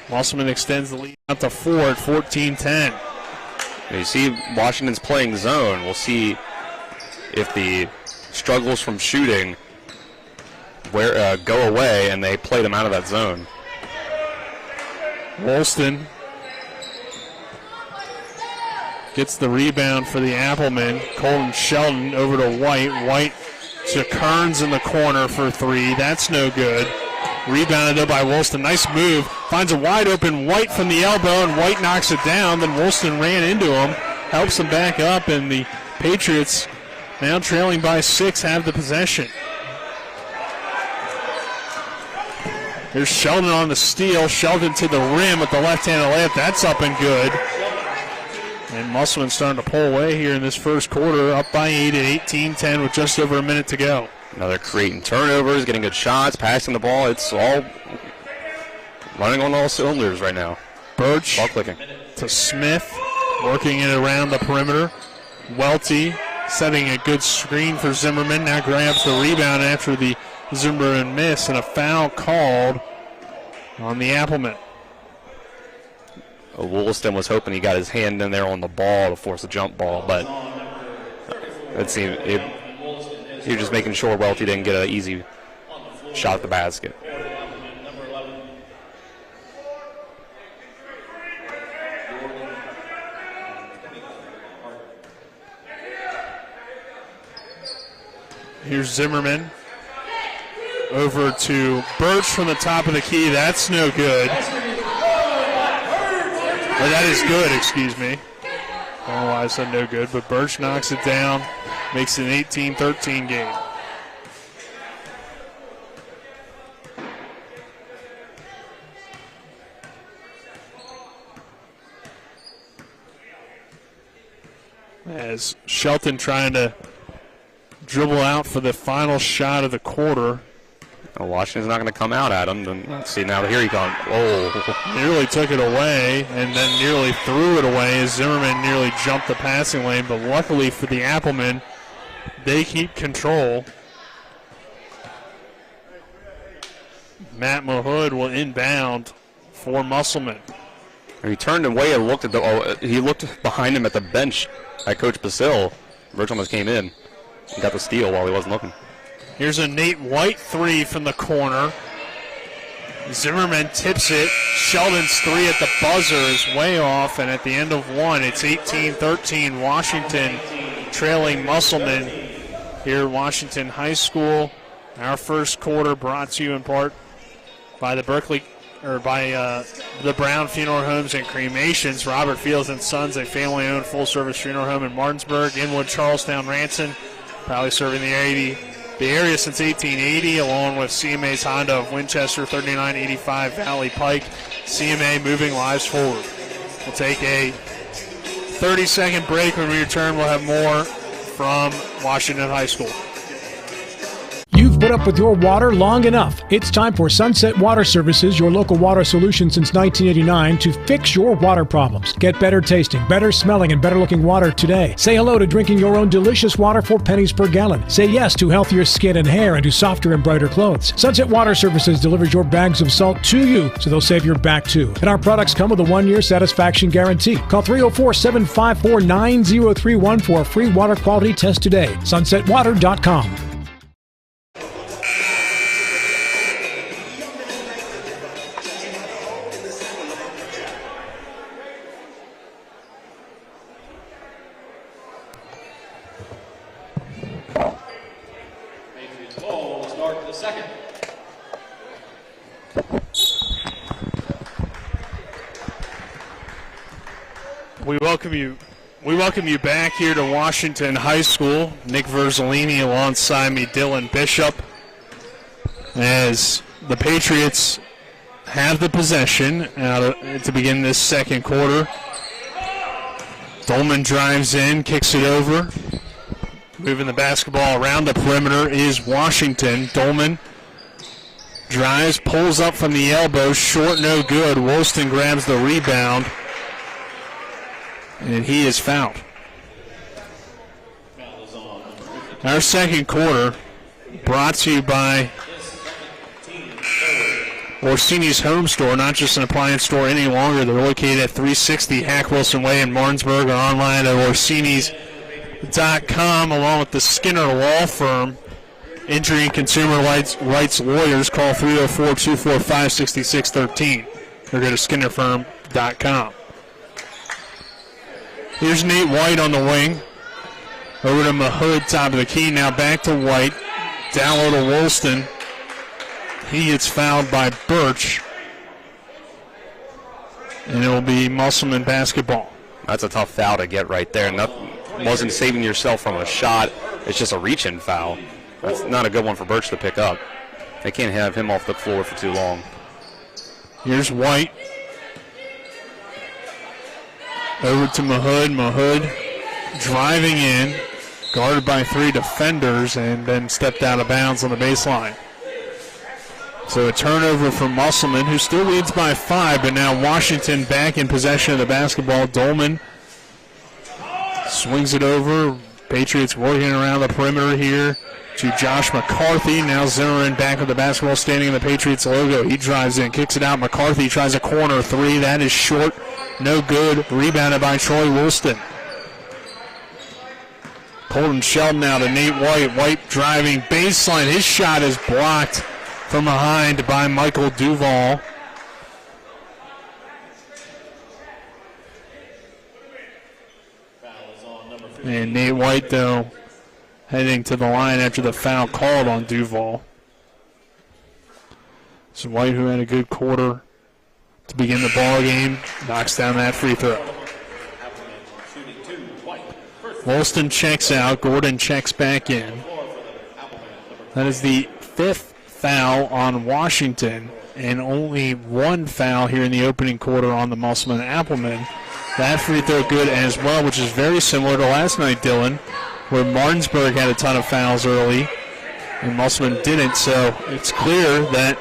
Musselman extends the lead out to 4 at 14-10. You see Washington's playing zone. We'll see if the struggles from shooting go away and they play them out of that zone. Woolston gets the rebound for the Applemen. Colton Sheldon over to White. White to Kearns in the corner for three. That's no good. Rebounded up by Woolston. Nice move. Finds a wide open White from the elbow, and White knocks it down. Then Woolston ran into him. Helps him back up, and the Patriots, now trailing by 6, have the possession. Here's Sheldon on the steal. Sheldon to the rim with the left-handed layup. That's up and good. And Musselman starting to pull away here in this first quarter, up by 8 at 18-10 with just over a minute to go. Now they're creating turnovers, getting good shots, passing the ball. It's all running on all cylinders right now. Birch ball clicking to Smith, working it around the perimeter. Welty setting a good screen for Zimmerman. Now grabs the rebound after the Zimmerman miss, and a foul called on the Applemen. Woolston was hoping he got his hand in there on the ball to force a jump ball, but it seemed You're just making sure Welty didn't get an easy shot at the basket. Here's Zimmerman. Over to Birch from the top of the key. That's no good. Or that is good, excuse me. I don't know why I said no good, but Birch knocks it down, makes it an 18-13 game. As Shelton trying to dribble out for the final shot of the quarter. Well, Washington's not going to come out at him. Then let's see now. Here he comes. Oh, nearly took it away and then nearly threw it away as Zimmerman nearly jumped the passing lane. But luckily for the Applemen, they keep control. Matt Mahood will inbound for Musselman. He turned away and looked at he looked behind him at the bench at Coach Basil. Birch almost came in and got the steal while he wasn't looking. Here's a Nate White three from the corner. Zimmerman tips it. Sheldon's three at the buzzer is way off, and at the end of one, it's 18-13. Washington trailing Musselman here at Washington High School. Our first quarter brought to you in part by the Brown Funeral Homes and Cremations. Robert Fields and Sons, a family-owned full-service funeral home in Martinsburg, Inwood, Charlestown, Ranson, probably serving the area since 1880, along with CMA's Honda of Winchester, 3985 Valley Pike. CMA moving lives forward. We'll take a 30-second break. When we return, we'll have more from Washington High School. You've put up with your water long enough. It's time for Sunset Water Services, your local water solution since 1989, to fix your water problems. Get better tasting, better smelling, and better looking water today. Say hello to drinking your own delicious water for pennies per gallon. Say yes to healthier skin and hair and to softer and brighter clothes. Sunset Water Services delivers your bags of salt to you, so they'll save your back too. And our products come with a 1-year satisfaction guarantee. Call 304-754-9031 for a free water quality test today. SunsetWater.com. We welcome you back here to Washington High School. Nick Verzolini alongside me, Dylan Bishop, as the Patriots have the possession to begin this second quarter. Dolman drives in, kicks it over. Moving the basketball around the perimeter is Washington. Dolman drives, pulls up from the elbow, short, no good. Woolston grabs the rebound, and he is fouled. Our second quarter brought to you by Orsini's Home Store, not just an appliance store any longer. They're located at 360 Hack Wilson Way in Martinsburg, or online at Orsinis.com, along with the Skinner Law Firm. Injury and consumer rights lawyers. Call 304-245-6613 or go to SkinnerFirm.com. Here's Nate White on the wing. Over to Mahood, top of the key. Now back to White. Down low to Woolston. He gets fouled by Birch. And it will be Musselman basketball. That's a tough foul to get right there. Wasn't saving yourself from a shot. It's just a reach-in foul. That's not a good one for Birch to pick up. They can't have him off the floor for too long. Here's White. Over to Mahood. Mahood driving in, guarded by 3 defenders, and then stepped out of bounds on the baseline. So a turnover for Musselman, who still leads by 5, but now Washington back in possession of the basketball. Dolman swings it over. Patriots working around the perimeter here to Josh McCarthy. Now Zimmerman back with the basketball, standing in the Patriots logo. He drives in, kicks it out. McCarthy tries a corner 3. That is short. No good. Rebounded by Troy Woolston. Colton Sheldon now to Nate White. White driving baseline. His shot is blocked from behind by Michael Duval. And Nate White, though, heading to the line after the foul called on Duval. So White, who had a good quarter to begin the ball game, knocks down that free throw. Woolston checks out. Gordon checks back in. That is the 5th foul on Washington, and only 1 foul here in the opening quarter on the Musselman Applemen. That free throw good as well, which is very similar to last night, Dylan, where Martinsburg had a ton of fouls early, and Musselman didn't. So it's clear that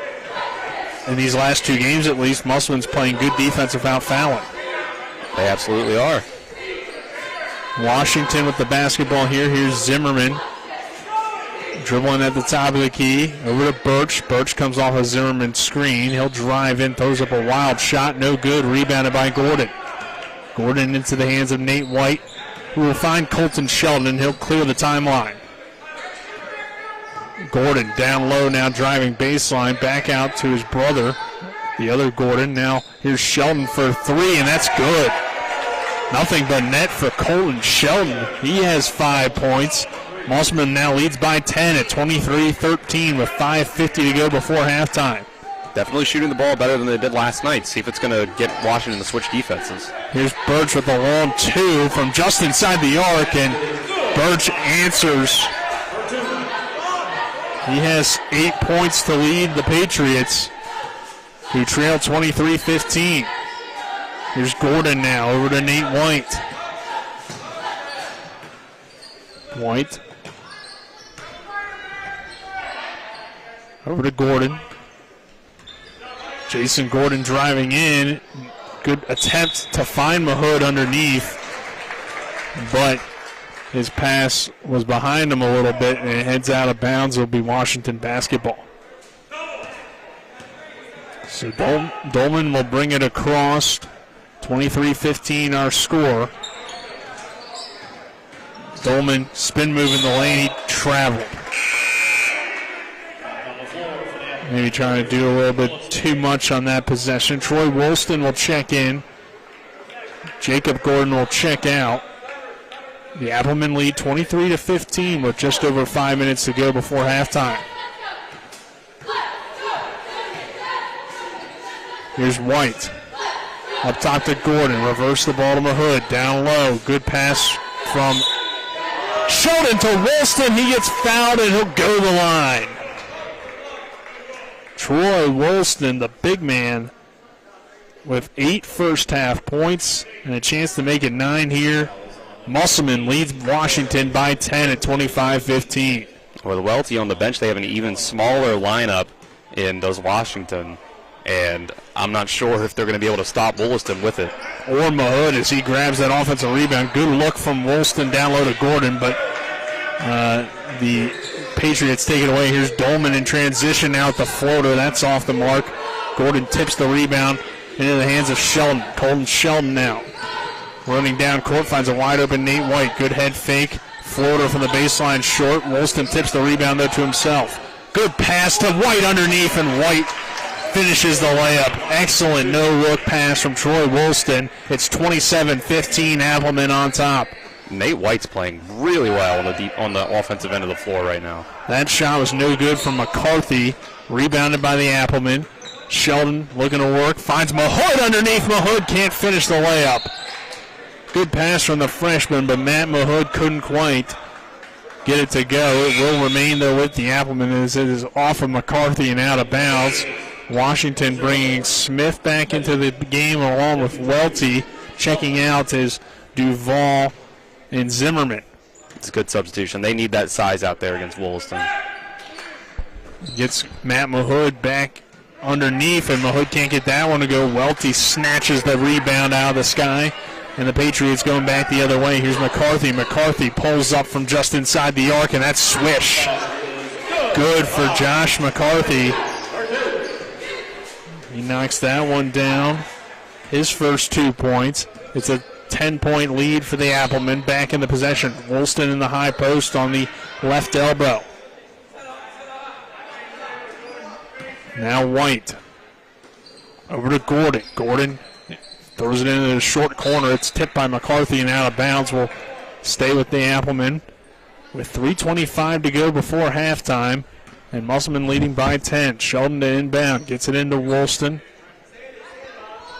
in these last 2 games at least, Musselman's playing good defense without fouling. They absolutely are. Washington with the basketball here. Here's Zimmerman dribbling at the top of the key. Over to Birch. Birch comes off a Zimmerman screen. He'll drive in, throws up a wild shot. No good. Rebounded by Gordon. Gordon into the hands of Nate White, who will find Colton Sheldon. He'll clear the timeline. Gordon down low now, driving baseline. Back out to his brother, the other Gordon. Now here's Sheldon for 3, and that's good. Nothing but net for Colton Sheldon. He has 5 points. Musselman now leads by 10 at 23-13 with 5:50 to go before halftime. Definitely shooting the ball better than they did last night. See if it's going to get Washington to switch defenses. Here's Birch with a long 2 from just inside the arc, and Birch answers. He has 8 points to lead the Patriots, who trail 23-15. Here's Gordon now over to Nate White. White. Over to Gordon. Jason Gordon driving in. Good attempt to find Mahood underneath, but his pass was behind him a little bit, and it heads out of bounds. It'll be Washington basketball. So Dolman will bring it across. 23-15 our score. Dolman spin move in the lane. He traveled. Maybe trying to do a little bit too much on that possession. Troy Woolston will check in. Jacob Gordon will check out. The Applemen lead 23-15 with just over 5 minutes to go before halftime. Here's White. Up top to Gordon. Reverse the ball to Mahood. Down low. Good pass from Sheldon to Woolston. He gets fouled and he'll go to the line. Troy Woolston, the big man, with 8 first-half points and a chance to make it 9 here. Musselman leads Washington by 10 at 25-15. With Welty on the bench, they have an even smaller lineup in does Washington, and I'm not sure if they're going to be able to stop Woolston with it. Or Mahood as he grabs that offensive rebound. Good look from Woolston down low to Gordon, but the Patriots take it away. Here's Dolman in transition now at the floater. That's off the mark. Gordon tips the rebound into the hands of Sheldon. Colton Sheldon now. Running down court, finds a wide open Nate White. Good head fake. Floater from the baseline short. Woolston tips the rebound though to himself. Good pass to White underneath, and White finishes the layup. Excellent no-look pass from Troy Woolston. It's 27-15, Applemen on top. Nate White's playing really well on the offensive end of the floor right now. That shot was no good from McCarthy. Rebounded by the Applemen. Sheldon looking to work. Finds Mahood underneath. Mahood can't finish the layup. Good pass from the freshman, but Matt Mahood couldn't quite get it to go. It will remain, though, with the Applemen as it is off of McCarthy and out of bounds. Washington bringing Smith back into the game along with Welty. Checking out is Duval and Zimmerman. It's a good substitution. They need that size out there against Woolston. Gets Matt Mahood back underneath, and Mahood can't get that one to go. Welty snatches the rebound out of the sky, and the Patriots going back the other way. Here's McCarthy. McCarthy pulls up from just inside the arc, and that's swish. Good for Josh McCarthy. He knocks that one down. His first 2 points. It's a 10-point lead for the Applemen. Back in the possession. Woolston in the high post on the left elbow. Now White. Over to Gordon. Gordon throws it into the short corner. It's tipped by McCarthy and out of bounds. Will stay with the Applemen with 3:25 to go before halftime. And Musselman leading by 10. Sheldon to inbound. Gets it into Woolston,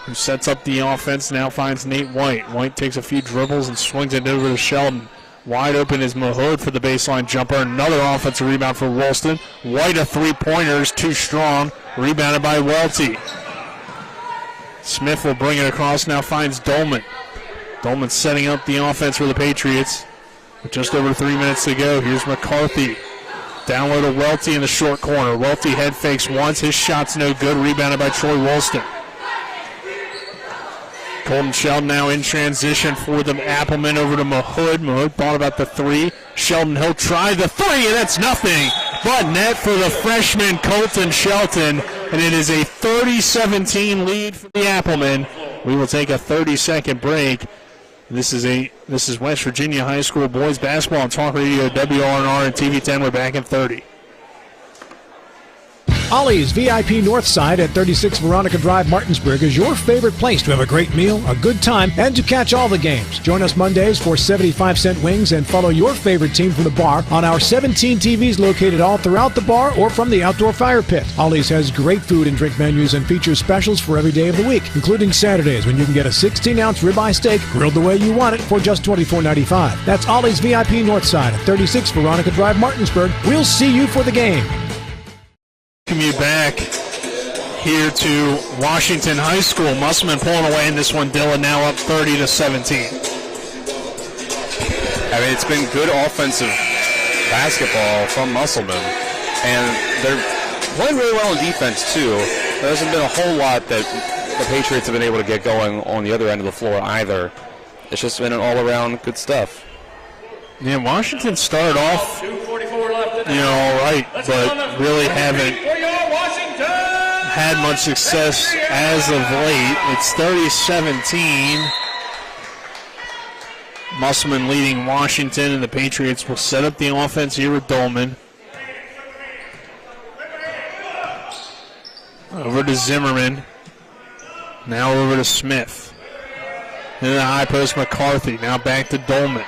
who sets up the offense. Now finds Nate White. White takes a few dribbles and swings it over to Sheldon. Wide open is Mahood for the baseline jumper. Another offensive rebound for Woolston. White a three-pointer is too strong. Rebounded by Welty. Smith will bring it across. Now finds Dolman. Dolman setting up the offense for the Patriots. With just over 3 minutes to go. Here's McCarthy. Down low to Welty in the short corner. Welty head fakes once. His shot's no good. Rebounded by Troy Woolston. Colton Sheldon now in transition for the Applemen over to Mahood. Mahood thought about the three. Sheldon, he'll try the three, and that's nothing but net for the freshman Colton Shelton. And it is a 30-17 lead for the Applemen. We will take a 30-second break. This is West Virginia High School boys basketball on Talk Radio, WRNR, and TV 10. We're back in 30. Ollie's VIP Northside at 36 Veronica Drive, Martinsburg is your favorite place to have a great meal, a good time, and to catch all the games. Join us Mondays for 75-cent wings and follow your favorite team from the bar on our 17 TVs located all throughout the bar or from the outdoor fire pit. Ollie's has great food and drink menus and features specials for every day of the week, including Saturdays when you can get a 16-ounce ribeye steak grilled the way you want it for just $24.95. That's Ollie's VIP Northside at 36 Veronica Drive, Martinsburg. We'll see you for the game. Welcome you back here to Washington High School. Musselman pulling away in this one. Dillon now up 30-17. I mean, it's been good offensive basketball from Musselman, and they're playing really well on defense too. There hasn't been a whole lot that the Patriots have been able to get going on the other end of the floor either. It's just been an all-around good stuff. Yeah, Washington started off, all right, but really haven't had much success as of late. It's 30-17. Musselman leading Washington, and the Patriots will set up the offense here with Dolman. Over to Zimmerman. Now over to Smith. In the high post, McCarthy. Now back to Dolman.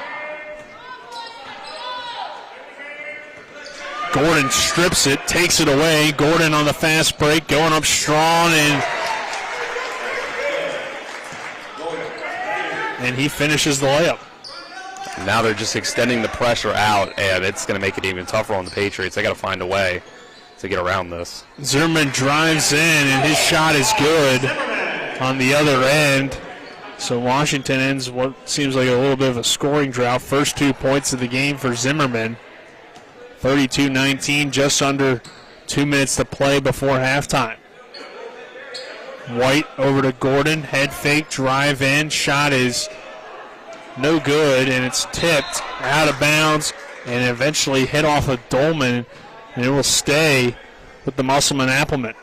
Gordon strips it, takes it away. Gordon on the fast break, going up strong, and he finishes the layup. Now they're just extending the pressure out, and it's going to make it even tougher on the Patriots. They got to find a way to get around this. Zimmerman drives in, and his shot is good on the other end. So Washington ends what seems like a little bit of a scoring drought. First 2 points of the game for Zimmerman. 32-19, just under 2 minutes to play before halftime. White over to Gordon, head fake, drive in, shot is no good, and it's tipped out of bounds and eventually hit off of Dolman, and it will stay with the Musselman Applemen.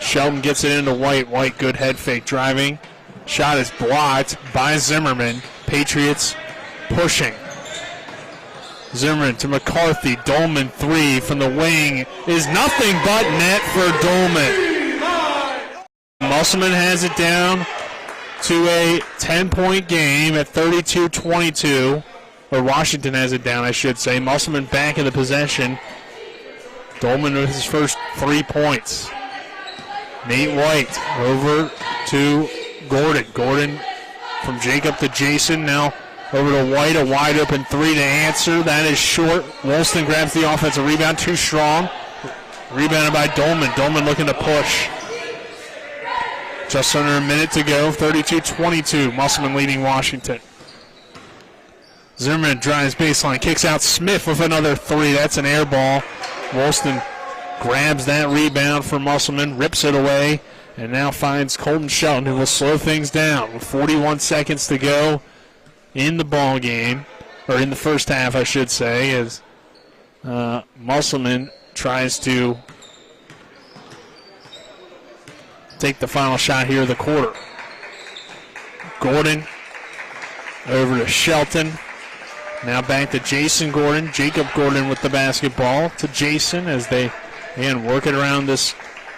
Sheldon gets it into White. White, good head fake, driving. Shot is blocked by Zimmerman. Patriots pushing. Zimmerman to McCarthy. Dolman three from the wing is nothing but net for Dolman. Musselman has it down to a 10-point game at 32-22. Or Washington has it down, I should say. Musselman back in the possession. Dolman with his first 3 points. Nate White over to Gordon. Gordon from Jacob to Jason. Now over to White. A wide open three to answer. That is short. Woolston grabs the offensive rebound. Too strong. Rebounded by Dolman. Dolman looking to push. Just under a minute to go. 32-22. Musselman leading Washington. Zimmerman drives baseline. Kicks out Smith with another three. That's an air ball. Woolston grabs that rebound for Musselman. Rips it away. And now finds Colton Shelton, who will slow things down with 41 seconds to go in the ball game, or in the first half, I should say, as take the final shot here of the quarter. Gordon over to Shelton. Now back to Jason Gordon. Jacob Gordon with the basketball to Jason as they, again, work it around this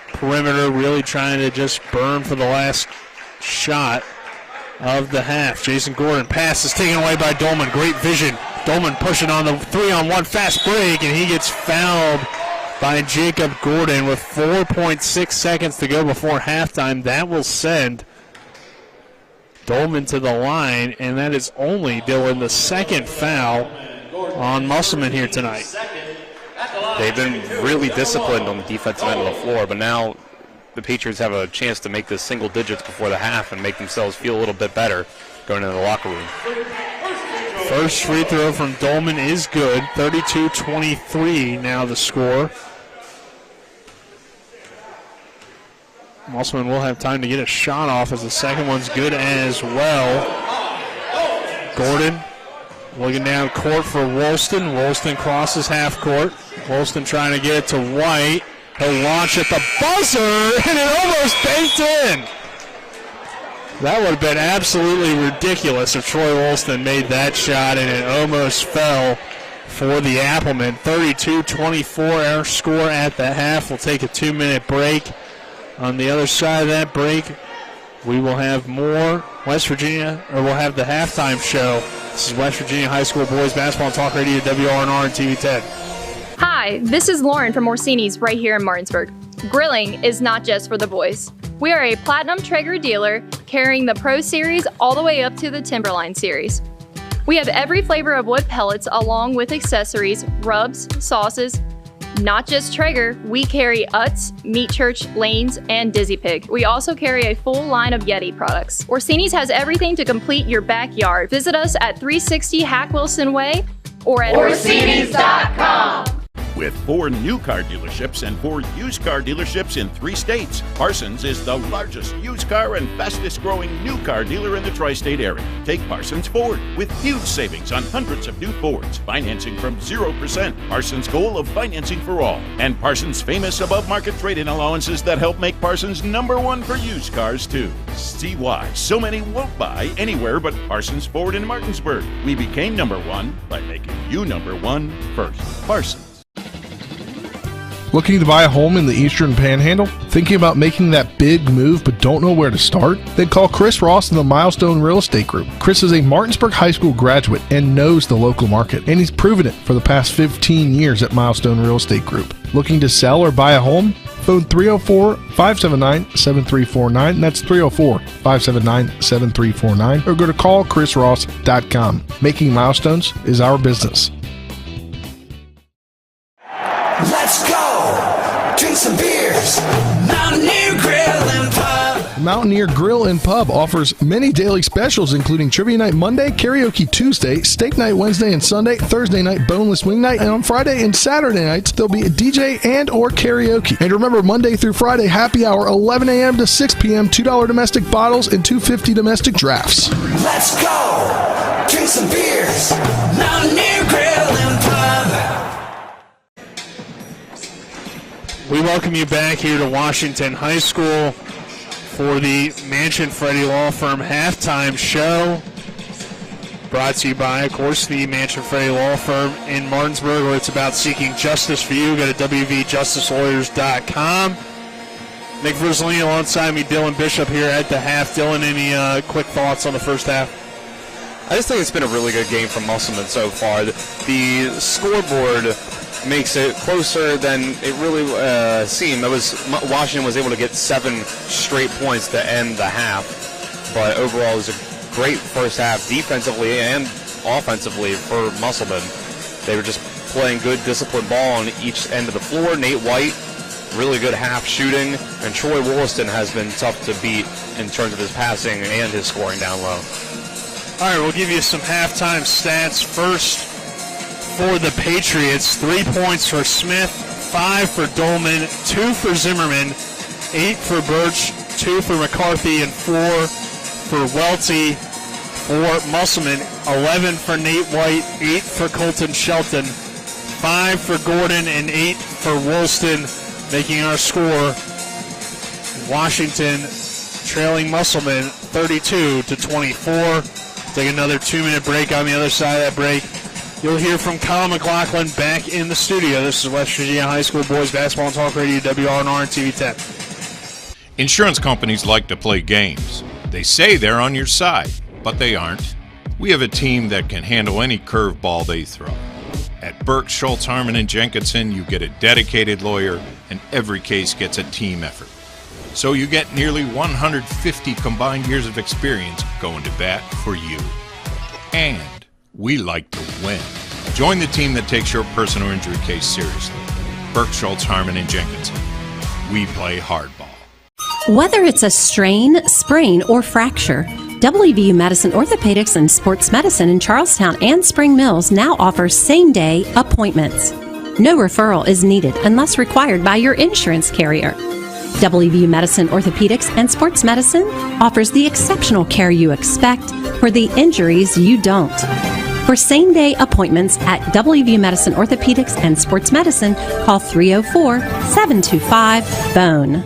perimeter, really trying to just burn for the last shot of the half. Jason Gordon pass is taken away by Dolman. Great vision. Dolman pushing on the 3-on-1 fast break, and he gets fouled by Jacob Gordon with 4.6 seconds to go before halftime. That will send Dolman to the line, and that is only, Dylan, the second foul on Musselman here tonight. They've been really disciplined on the defensive end of the floor, but now the Patriots have a chance to make this single digits before the half and make themselves feel a little bit better going into the locker room. First free throw from Dolman is good. 32-23 now the score. Musselman will have time to get a shot off as the second one's good as well. Gordon looking down court for Woolston. Woolston crosses half court. Woolston trying to get it to White. He'll launch at the buzzer, and it almost banked in. That would have been absolutely ridiculous if Troy Woolston made that shot, and it almost fell for the Applemen. 32-24 our score at the half. We'll take a 2-minute break. On the other side of that break, we will have more West Virginia, or we'll have the halftime show. This is West Virginia High School Boys Basketball Talk Radio, WRNR and TV 10. Hi, this is Lauren from Orsini's right here in Martinsburg. Grilling is not just for the boys. We are a Platinum Traeger dealer carrying the Pro Series all the way up to the Timberline Series. We have every flavor of wood pellets along with accessories, rubs, sauces. Not just Traeger, we carry Utz, Meat Church, Lanes, and Dizzy Pig. We also carry a full line of Yeti products. Orsini's has everything to complete your backyard. Visit us at 360 Hack Wilson Way or at Orsinis.com. With 4 new car dealerships and 4 used car dealerships in 3 states, Parsons is the largest used car and fastest growing new car dealer in the tri-state area. Take Parsons Ford with huge savings on hundreds of new Fords, financing from 0%. Parsons' goal of financing for all, and Parsons' famous above-market trade-in allowances that help make Parsons #1 for used cars too. See why so many won't buy anywhere but Parsons Ford in Martinsburg. We became #1 by making you #1 first. Parsons. Looking to buy a home in the Eastern Panhandle? Thinking about making that big move but don't know where to start? Then call Chris Ross and the Milestone Real Estate Group. Chris is a Martinsburg High School graduate and knows the local market, and he's proven it for the past 15 years at Milestone Real Estate Group. Looking to sell or buy a home? Phone 304-579-7349. That's 304-579-7349. Or go to callchrisross.com. Making milestones is our business. Let's go! Drink some beers! Mountaineer Grill and Pub! Mountaineer Grill and Pub offers many daily specials, including Trivia Night Monday, Karaoke Tuesday, Steak Night Wednesday and Sunday, Thursday night Boneless Wing Night, and on Friday and Saturday nights, there'll be a DJ and or karaoke. And remember, Monday through Friday, happy hour, 11 a.m. to 6 p.m., $2 domestic bottles and $2.50 domestic drafts. Let's go! Drink some beers! Mountaineer Grill and Pub! We welcome you back here to Washington High School for the Mansion Freddie Law Firm halftime show. Brought to you by, of course, the Mansion Freddie Law Firm in Martinsburg, where it's about seeking justice for you. Go to wvjusticelawyers.com. Nick Frizzolini alongside me, Dylan Bishop here at the half. Dylan, any quick thoughts on the first half? I just think it's been a really good game from Musselman so far. The scoreboard makes it closer than it really seemed. Washington was able to get 7 straight points to end the half, but overall it was a great first half defensively and offensively for Musselman. They were just playing good disciplined ball on each end of the floor. Nate White, really good half shooting, and Troy Wollaston has been tough to beat in terms of his passing and his scoring down low. All right, we'll give you some halftime stats. First, for the Patriots, 3 points for Smith, 5 for Dolman, 2 for Zimmerman, 8 for Birch, 2 for McCarthy, and 4 for Welty. For Musselman, 11 for Nate White, 8 for Colton Shelton, 5 for Gordon, and 8 for Woolston, making our score Washington trailing Musselman 32-24. Take another 2-minute break. On the other side of that break, you'll hear from Colin McLaughlin back in the studio. This is West Virginia High School Boys Basketball and Talk Radio, WRNR and TV 10. Insurance companies like to play games. They say they're on your side, but they aren't. We have a team that can handle any curveball they throw. At Burke, Schultz, Harmon, and Jenkinson, you get a dedicated lawyer, and every case gets a team effort. So you get nearly 150 combined years of experience going to bat for you. And we like to win. Join the team that takes your personal injury case seriously. Burke, Schultz, Harmon, and Jenkinson. We play hardball. Whether it's a strain, sprain, or fracture, WVU Medicine Orthopedics and Sports Medicine in Charlestown and Spring Mills now offers same-day appointments. No referral is needed unless required by your insurance carrier. WVU Medicine Orthopedics and Sports Medicine offers the exceptional care you expect for the injuries you don't. For same-day appointments at WVU Medicine Orthopedics and Sports Medicine, call 304-725-BONE.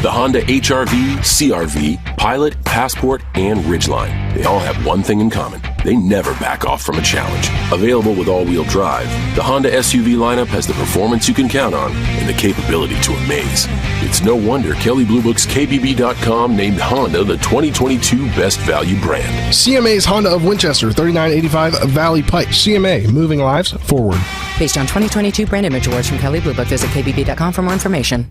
The Honda HR-V, CR-V, Pilot, Passport, and Ridgeline. They all have one thing in common. They never back off from a challenge. Available with all-wheel drive, the Honda SUV lineup has the performance you can count on and the capability to amaze. It's no wonder Kelley Blue Book's KBB.com named Honda the 2022 Best Value Brand. CMA's Honda of Winchester, 3985 Valley Pike. CMA, moving lives forward. Based on 2022 brand image awards from Kelley Blue Book, visit KBB.com for more information.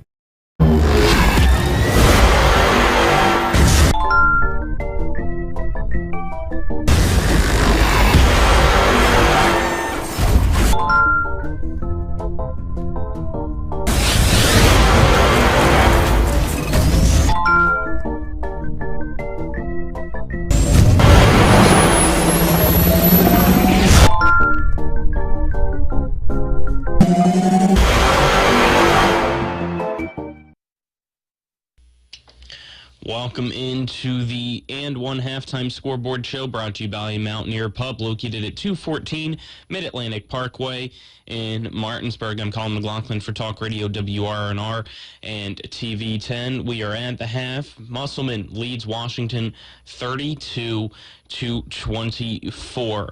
Welcome into the And One Halftime Scoreboard Show, brought to you by Mountaineer Pub, located at 214 Mid-Atlantic Parkway in Martinsburg. I'm Colin McLaughlin for Talk Radio WRNR and TV 10. We are at the half. Musselman leads Washington 32-24.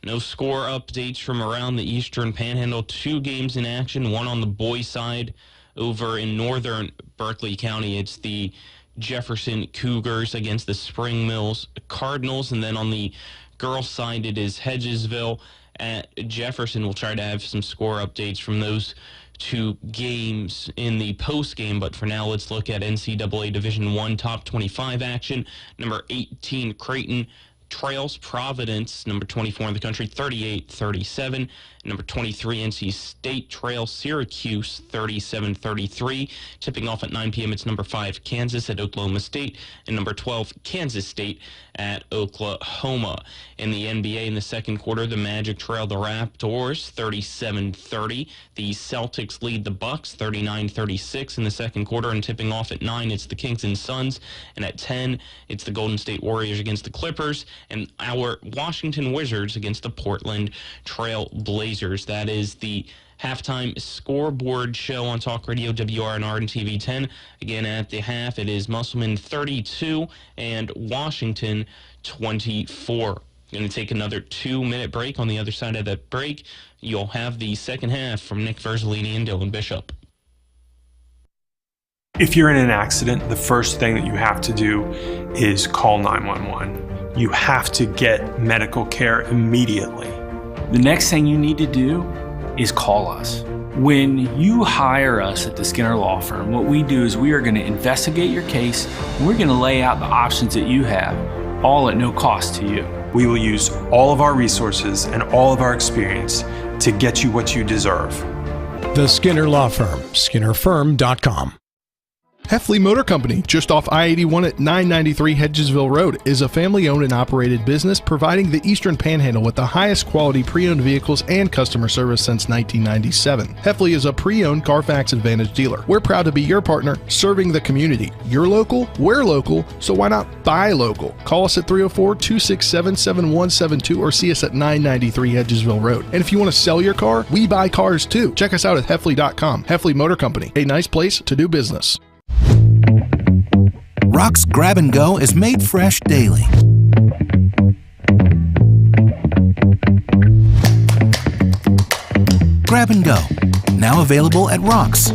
No score updates from around the Eastern Panhandle. 2 games in action, one on the boys' side over in northern Berkeley County. It's the Jefferson Cougars against the Spring Mills Cardinals, and then on the girls' side it is Hedgesville at Jefferson. We'll try to have some score updates from those 2 games in the post game, but for now let's look at NCAA Division I top 25 action. Number 18 Creighton trails Providence, number 24 in the country, 38-37. Number 23, NC State trails Syracuse, 37-33. Tipping off at 9 p.m., it's number 5, Kansas at Oklahoma State, and number 12, Kansas State at Oklahoma. In the NBA in the second quarter, the Magic trail the Raptors, 37-30. The Celtics lead the Bucks, 39-36 in the second quarter, and tipping off at 9, it's the Kings and Suns, and at 10, it's the Golden State Warriors against the Clippers, and our Washington Wizards against the Portland Trail Blazers. That is the halftime scoreboard show on Talk Radio WRNR and TV 10. Again, at the half, it is Musselman 32 and Washington 24. Going to take another 2-minute break. On the other side of that break, you'll have the second half from Nick Verzolini and Dylan Bishop. If you're in an accident, the first thing that you have to do is call 911. You have to get medical care immediately. The next thing you need to do is call us. When you hire us at the Skinner Law Firm, what we do is we are going to investigate your case. We're going to lay out the options that you have, all at no cost to you. We will use all of our resources and all of our experience to get you what you deserve. The Skinner Law Firm, SkinnerFirm.com. Heffley Motor Company, just off I-81 at 993 Hedgesville Road, is a family-owned and operated business providing the Eastern Panhandle with the highest quality pre-owned vehicles and customer service since 1997. Heffley is a pre-owned Carfax Advantage dealer. We're proud to be your partner, serving the community. You're local, we're local, so why not buy local? Call us at 304-267-7172 or see us at 993 Hedgesville Road. And if you want to sell your car, we buy cars too. Check us out at Heffley.com. Heffley Motor Company, a nice place to do business. Rock's Grab and Go is made fresh daily. Grab and Go, now available at Rock's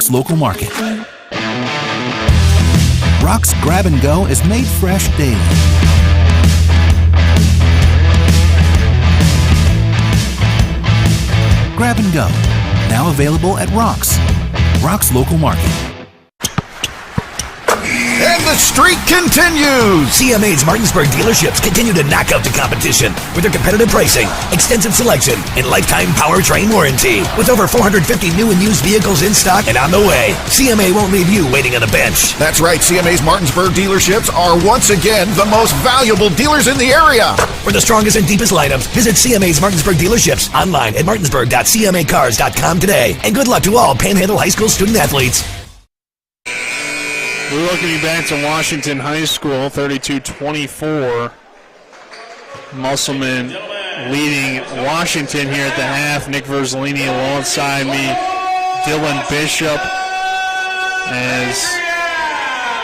local market. Rock's Grab and Go is made fresh daily. Grab and Go, now available at Rock's local market. And the streak continues! CMA's Martinsburg dealerships continue to knock out the competition with their competitive pricing, extensive selection, and lifetime powertrain warranty. With over 450 new and used vehicles in stock and on the way, CMA won't leave you waiting on the bench. That's right, CMA's Martinsburg dealerships are once again the most valuable dealers in the area. For the strongest and deepest lineups, visit CMA's Martinsburg dealerships online at martinsburg.cmacars.com today. And good luck to all Panhandle High School student athletes. We welcome you back to Washington High School, 32-24. Musselman leading Washington here at the half. Nick Verzolini alongside me, Dylan Bishop, as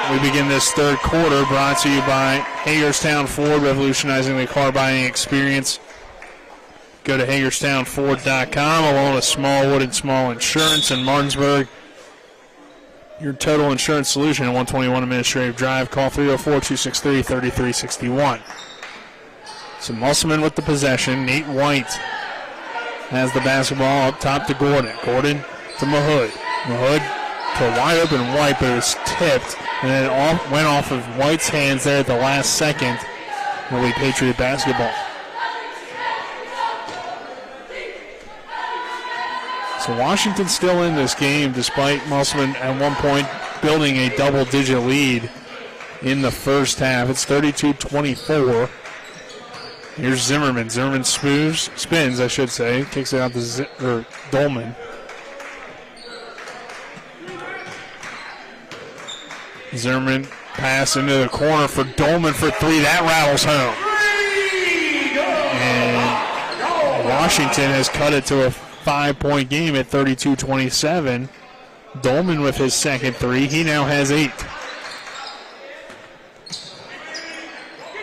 we begin this third quarter, brought to you by Hagerstown Ford, revolutionizing the car buying experience. Go to HagerstownFord.com, along with Smallwood and Small Insurance in Martinsburg. Your total insurance solution at 121 Administrative Drive. Call 304-263-3361. So Musselman with the possession. Nate White has the basketball up top to Gordon. Gordon to Mahood. Mahood to a wide open White, but it was tipped. And then it went off of White's hands there at the last second. Will be Patriot basketball. So Washington still in this game, despite Musselman at one point building a double-digit lead in the first half. It's 32-24. Here's Zimmerman. Zimmerman spins, I should say. Kicks it out to Dolman. Zimmerman pass into the corner for Dolman for three. That rattles home. And Washington has cut it to a 5-point game at 32-27. Dolman with his second three. He now has 8.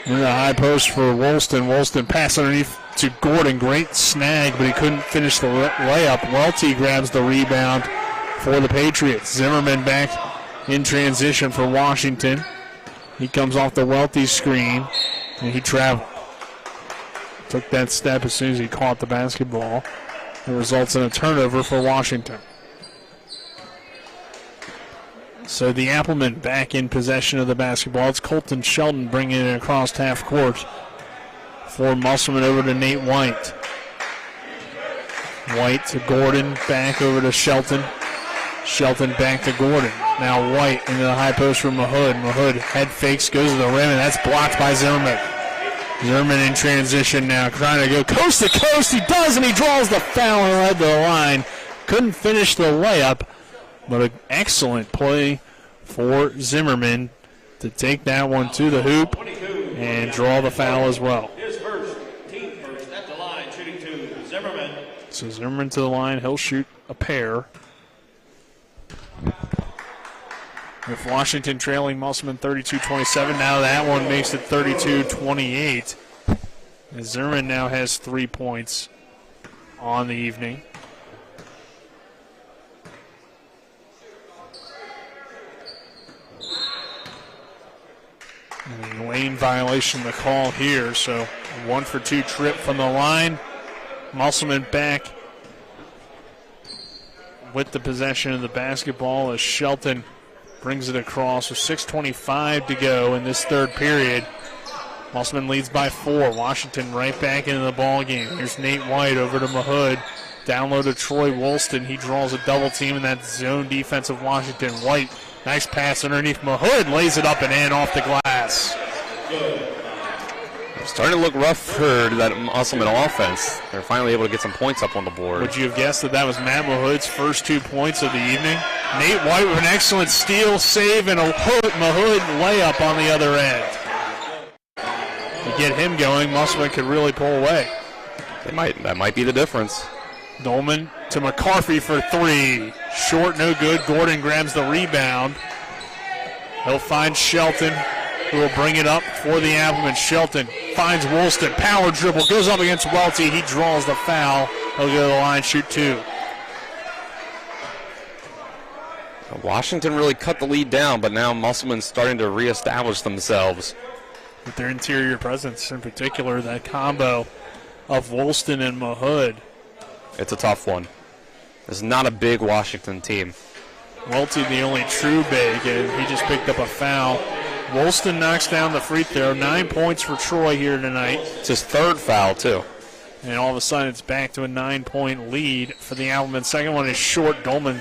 In the high post for Woolston. Woolston pass underneath to Gordon. Great snag, but he couldn't finish the layup. Welty grabs the rebound for the Patriots. Zimmerman back in transition for Washington. He comes off the Welty screen, and he traveled. Took that step as soon as he caught the basketball. It results in a turnover for Washington. So the Applemen back in possession of the basketball. It's Colton Shelton bringing it across half court for Musselman over to Nate White. White to Gordon, back over to Shelton. Shelton back to Gordon. Now White into the high post for Mahood. Mahood head fakes, goes to the rim, and that's blocked by Zimmerman. Zimmerman in transition now, trying to go coast to coast. He does, and he draws the foul and led to the line. Couldn't finish the layup, but an excellent play for Zimmerman to take that one to the hoop and draw the foul as well. Team first at the line, shooting 2, Zimmerman. So Zimmerman to the line, he'll shoot a pair. With Washington trailing Musselman 32-27, now that one makes it 32-28. As Zimmerman now has 3 points on the evening. And a lane violation the call here, so 1-for-2 trip from the line. Musselman back with the possession of the basketball as Shelton brings it across with 6:25 to go in this third period. Musselman leads by 4. Washington right back into the ball game. Here's Nate White over to Mahood. Down low to Troy Woolston. He draws a double team in that zone defense of Washington. White Nice pass underneath Mahood. Lays it up and in off the glass. Starting to look rough for that Musselman offense. They're finally able to get some points up on the board. Would you have guessed that was Matt Mahood's first 2 points of the evening? Nate White with an excellent steal, save, and a Mahood layup on the other end. To get him going, Musselman could really pull away. That might be the difference. Dolman to McCarthy for 3. Short, no good. Gordon grabs the rebound. He'll find Shelton, who will bring it up for the Applemen. Shelton finds Woolston. Power dribble. Goes up against Welty. He draws the foul. He'll go to the line, shoot 2. Washington really cut the lead down, but now Musselman's starting to reestablish themselves. With their interior presence, in particular, that combo of Woolston and Mahood. It's a tough one. This is not a big Washington team. Welty the only true big, and he just picked up a foul. Woolston knocks down the free throw. 9 points for Troy here tonight. It's his 3rd foul, too. And all of a sudden, it's back to a 9-point lead for the Applemen. Second one is short. Dolman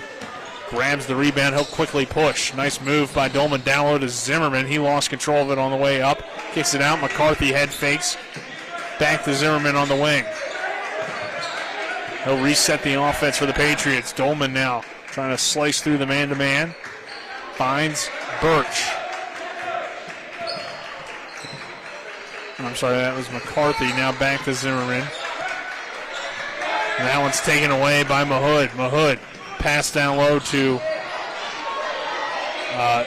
grabs the rebound. He'll quickly push. Nice move by Dolman. Down low to Zimmerman. He lost control of it on the way up. Kicks it out. McCarthy head fakes. Back to Zimmerman on the wing. He'll reset the offense for the Patriots. Dolman now trying to slice through the man-to-man. Finds Birch. I'm sorry, that was McCarthy. Now back to Zimmerman. And that one's taken away by Mahood. Mahood pass down low to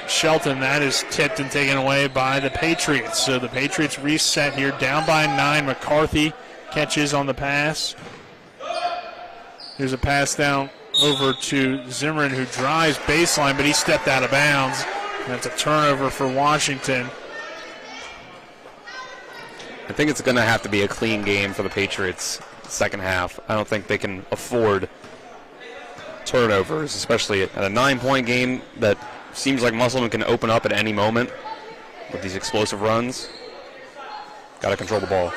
Shelton. That is tipped and taken away by the Patriots. So the Patriots reset here, down by 9. McCarthy catches on the pass. Here's a pass down over to Zimmerman, who drives baseline, but he stepped out of bounds. That's a turnover for Washington. I think it's going to have to be a clean game for the Patriots second half. I don't think they can afford turnovers, especially at a 9-point game that seems like Musselman can open up at any moment with these explosive runs. Got to control the ball.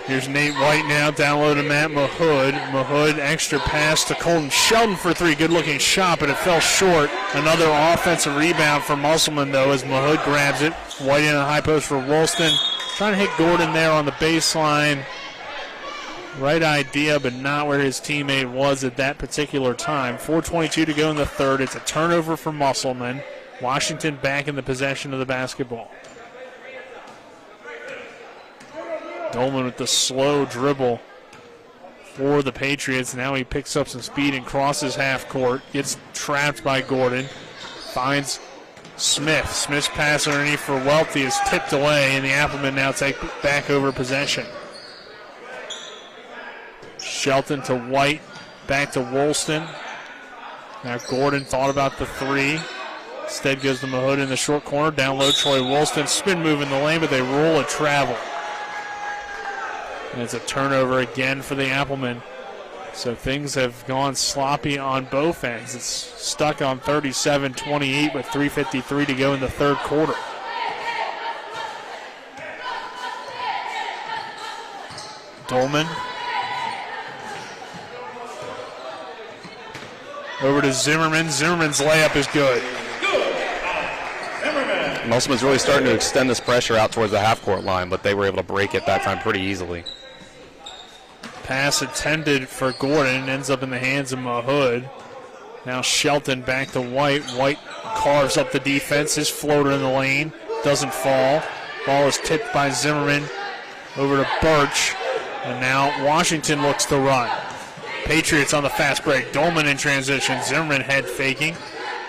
Here's Nate White now, down low to Matt Mahood. Mahood, extra pass to Colton Shelton for 3. Good-looking shot, but it fell short. Another offensive rebound for Musselman, though, as Mahood grabs it. White in a high post for Woolston. Trying to hit Gordon there on the baseline. Right idea, but not where his teammate was at that particular time. 4:22 to go in the third. It's a turnover for Musselman. Washington back in the possession of the basketball. Dolman with the slow dribble for the Patriots. Now he picks up some speed and crosses half court. Gets trapped by Gordon. Finds Smith. Smith's pass underneath for Welty is tipped away, and the Applemen now take back over possession. Shelton to White. Back to Woolston. Now Gordon thought about the 3. Instead goes to Mahood in the short corner. Down low, Troy Woolston. Spin move in the lane, but they rule a travel. And it's a turnover again for the Applemen. So things have gone sloppy on both ends. It's stuck on 37-28 with 3:53 to go in the third quarter. Dolman. Over to Zimmerman. Zimmerman's layup is good. Musselman's really starting to extend this pressure out towards the half-court line, but they were able to break it that time pretty easily. Pass intended for Gordon, ends up in the hands of Mahood. Now Shelton back to White. White carves up the defense. His floater in the lane doesn't fall. Ball is tipped by Zimmerman over to Birch. And now Washington looks to run. Patriots on the fast break. Dolman in transition. Zimmerman head faking.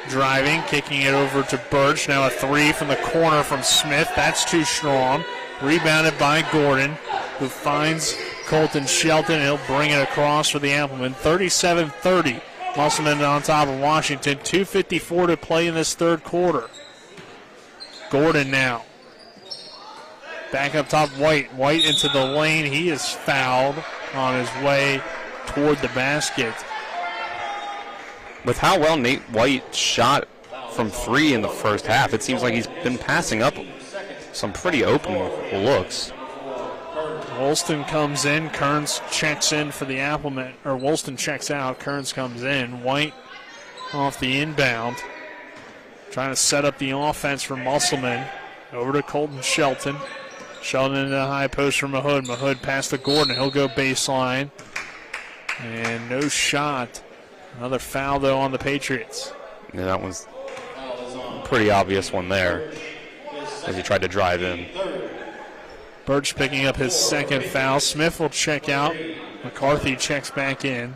Driving, kicking it over to Birch. Now a 3 from the corner from Smith. That's too strong. Rebounded by Gordon, who finds Colton Shelton. He'll bring it across for the Applemen. 37-30. Musselman on top of Washington. 2:54 to play in this third quarter. Gordon now. Back up top, White. White into the lane. He is fouled on his way toward the basket. With how well Nate White shot from 3 in the first half, it seems like he's been passing up some pretty open looks. Woolston comes in. Kearns checks in for the Applemen. Or Woolston checks out. Kearns comes in. White off the inbound. trying to set up the offense for Musselman. Over to Colton Shelton. Shelton into the high post for Mahood. Mahood past to Gordon. He'll go baseline. And no shot. Another foul, though, on the Patriots. Yeah, that was a pretty obvious one there as he tried to drive in. Birch picking up his second foul. Smith will check out. McCarthy checks back in.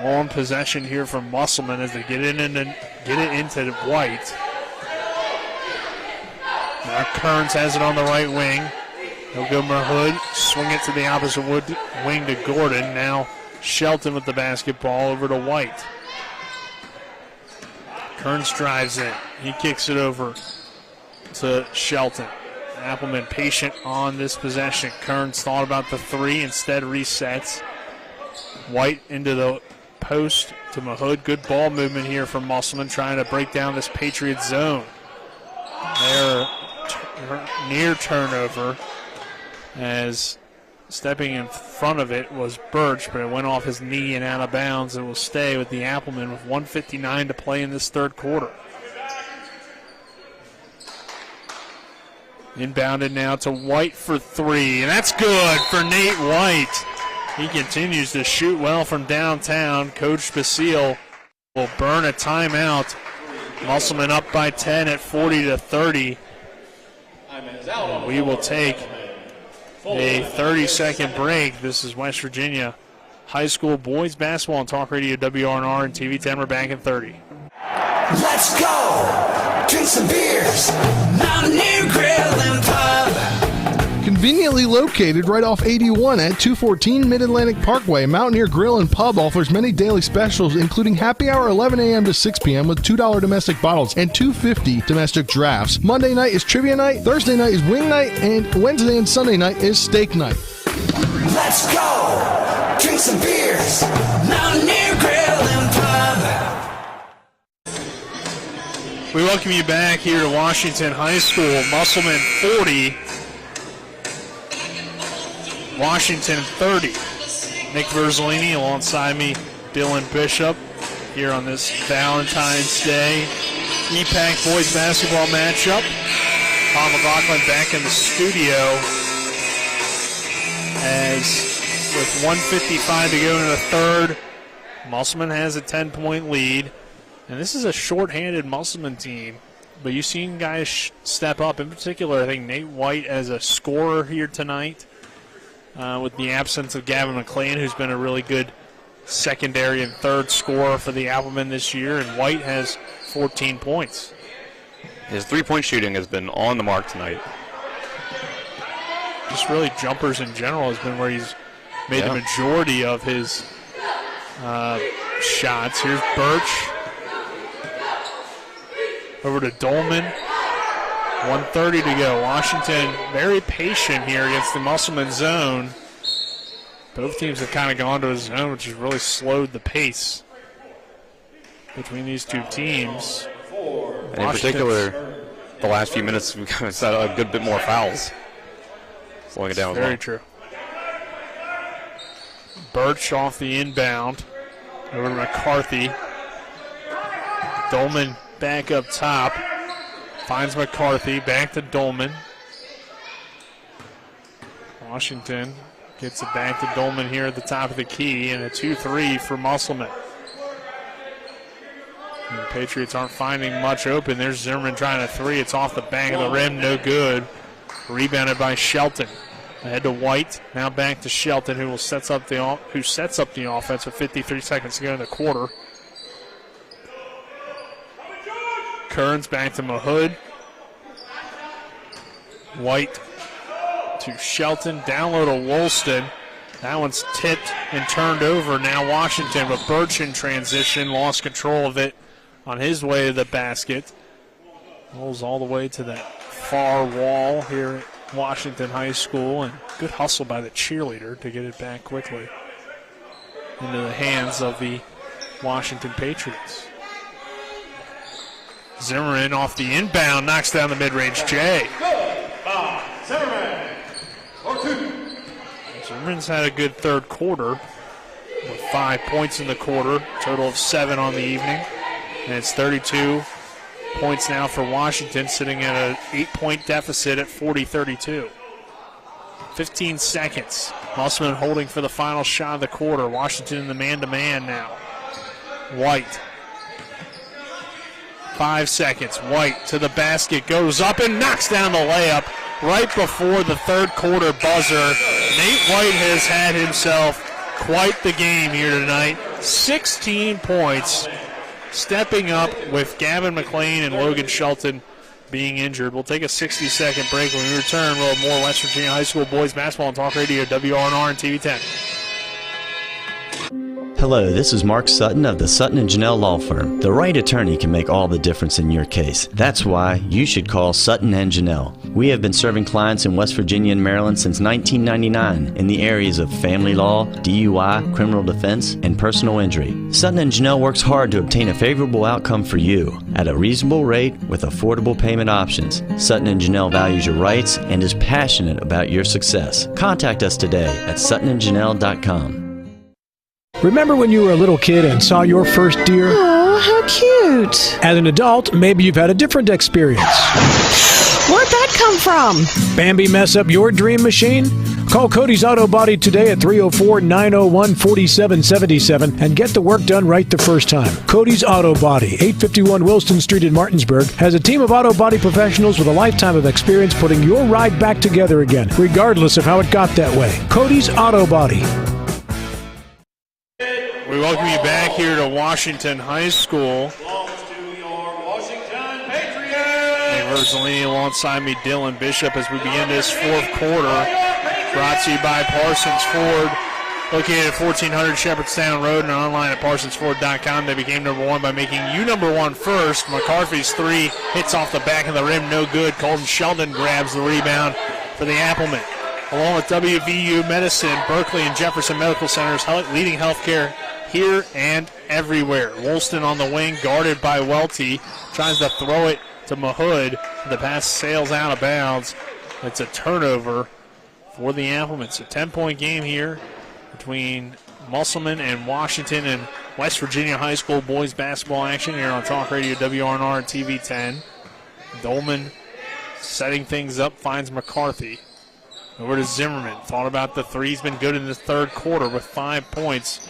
Long possession here from Musselman as they get it into White. Now Kearns has it on the right wing. He'll go Mahood, swing it to the opposite wing to Gordon. Now Shelton with the basketball over to White. Kearns drives in. He kicks it over to Shelton. Applemen patient on this possession. Kearns thought about the three, instead resets. White into the post to Mahood. Good ball movement here from Musselman, trying to break down this Patriots zone. They're near turnover, as stepping in front of it was Birch, but it went off his knee and out of bounds. It will stay with the Applemen with 1:59 to play in this third quarter. Inbounded now to White for three, and that's good for Nate White. He continues to shoot well from downtown. Coach Basile will burn a timeout. Musselman up by 10 at 40-30. We will take a 30-second break. This is West Virginia High School Boys Basketball on Talk Radio WRNR and TV 10. We're back in 30. Let's go! Drink some beers! Mountaineer Grill and Pub! Conveniently located right off 81 at 214 Mid-Atlantic Parkway, Mountaineer Grill and Pub offers many daily specials, including happy hour 11 a.m. to 6 p.m. with $2 domestic bottles and $2.50 domestic drafts. Monday night is trivia night, Thursday night is wing night, and Wednesday and Sunday night is steak night. Let's go! Drink some beers! Mountaineer Grill and Pub! We welcome you back here to Washington High School. Musselman 40, Washington 30. Nick Verzolini alongside me, Dylan Bishop, here on this Valentine's Day EPAC boys basketball matchup. Tom McLaughlin back in the studio as with 1:55 to go in the third, Musselman has a 10-point lead. And this is a short-handed Musselman team, but you've seen guys step up. In particular, I think Nate White as a scorer here tonight, with the absence of Gavin McLean, who's been a really good secondary and third scorer for the Applemen this year, and White has 14 points. His three-point shooting has been on the mark tonight. Just really jumpers in general has been where he's made the majority of his shots. Here's Birch. Over to Dolman. 1:30 to go. Washington very patient here against the Musselman zone. Both teams have kind of gone to a zone, which has really slowed the pace between these two teams. And in particular, the last few minutes, we've kind of set a good bit more fouls. Slowing it down as well. Very true. Birch off the inbound. Over to McCarthy. Dolman back up top. Finds McCarthy. Back to Dolman. Washington gets it back to Dolman here at the top of the key. And a 2-3 for Musselman. And the Patriots aren't finding much open. There's Zimmerman trying a three. It's off the back of the rim. No good. Rebounded by Shelton. Ahead to White. Now back to Shelton, who sets up the offense with 53 seconds to go in the quarter. Kearns back to Mahood. White to Shelton. Down low to Woolston. That one's tipped and turned over. Now Washington, but Birch in transition. Lost control of it on his way to the basket. Rolls all the way to that far wall here at Washington High School. And good hustle by the cheerleader to get it back quickly into the hands of the Washington Patriots. Zimmerman off the inbound, knocks down the mid-range J. Zimmerman. Zimmerman's had a good third quarter with 5 points in the quarter, total of 7 on the evening. And it's 32 points now for Washington, sitting at an 8-point deficit at 40-32. 15 seconds. Musselman holding for the final shot of the quarter. Washington in the man-to-man now. White. 5 seconds. White to the basket. Goes up and knocks down the layup right before the third quarter buzzer. Nate White has had himself quite the game here tonight. 16 points. Stepping up with Gavin McLean and Logan Shelton being injured. We'll take a 60-second break. When we return, we'll have more West Virginia High School boys basketball on Talk Radio, WRNR and TV 10. Hello, this is Mark Sutton of the Sutton & Janelle Law Firm. The right attorney can make all the difference in your case. That's why you should call Sutton & Janelle. We have been serving clients in West Virginia and Maryland since 1999 in the areas of family law, DUI, criminal defense, and personal injury. Sutton & Janelle works hard to obtain a favorable outcome for you at a reasonable rate with affordable payment options. Sutton & Janelle values your rights and is passionate about your success. Contact us today at suttonandjanelle.com. Remember when you were a little kid and saw your first deer? Oh, how cute. As an adult, maybe you've had a different experience. Where'd that come from? Bambi mess up your dream machine? Call Cody's Auto Body today at 304-901-4777 and get the work done right the first time. Cody's Auto Body, 851 Wilson Street in Martinsburg, has a team of auto body professionals with a lifetime of experience putting your ride back together again, regardless of how it got that way. Cody's Auto Body. We welcome you back here to Washington High School. Dave Verzolini alongside me, Dylan Bishop, as we begin this fourth quarter. Brought to you by Parsons Ford, located at 1400 Shepherdstown Road and online at parsonsford.com. They became number one by making you number one first. McCarthy's three hits off the back of the rim, no good. Colton Sheldon grabs the rebound for the Applemen. Along with WVU Medicine, Berkeley, and Jefferson Medical Centers, leading healthcare here and everywhere. Woolston on the wing, guarded by Welty. Tries to throw it to Mahood. The pass sails out of bounds. It's a turnover for the Applemen. It's a 10-point game here between Musselman and Washington and West Virginia High School boys basketball action here on Talk Radio, WRNR and TV 10. Dolman setting things up, finds McCarthy. Over to Zimmerman. Thought about the three. He's been good in the third quarter with 5 points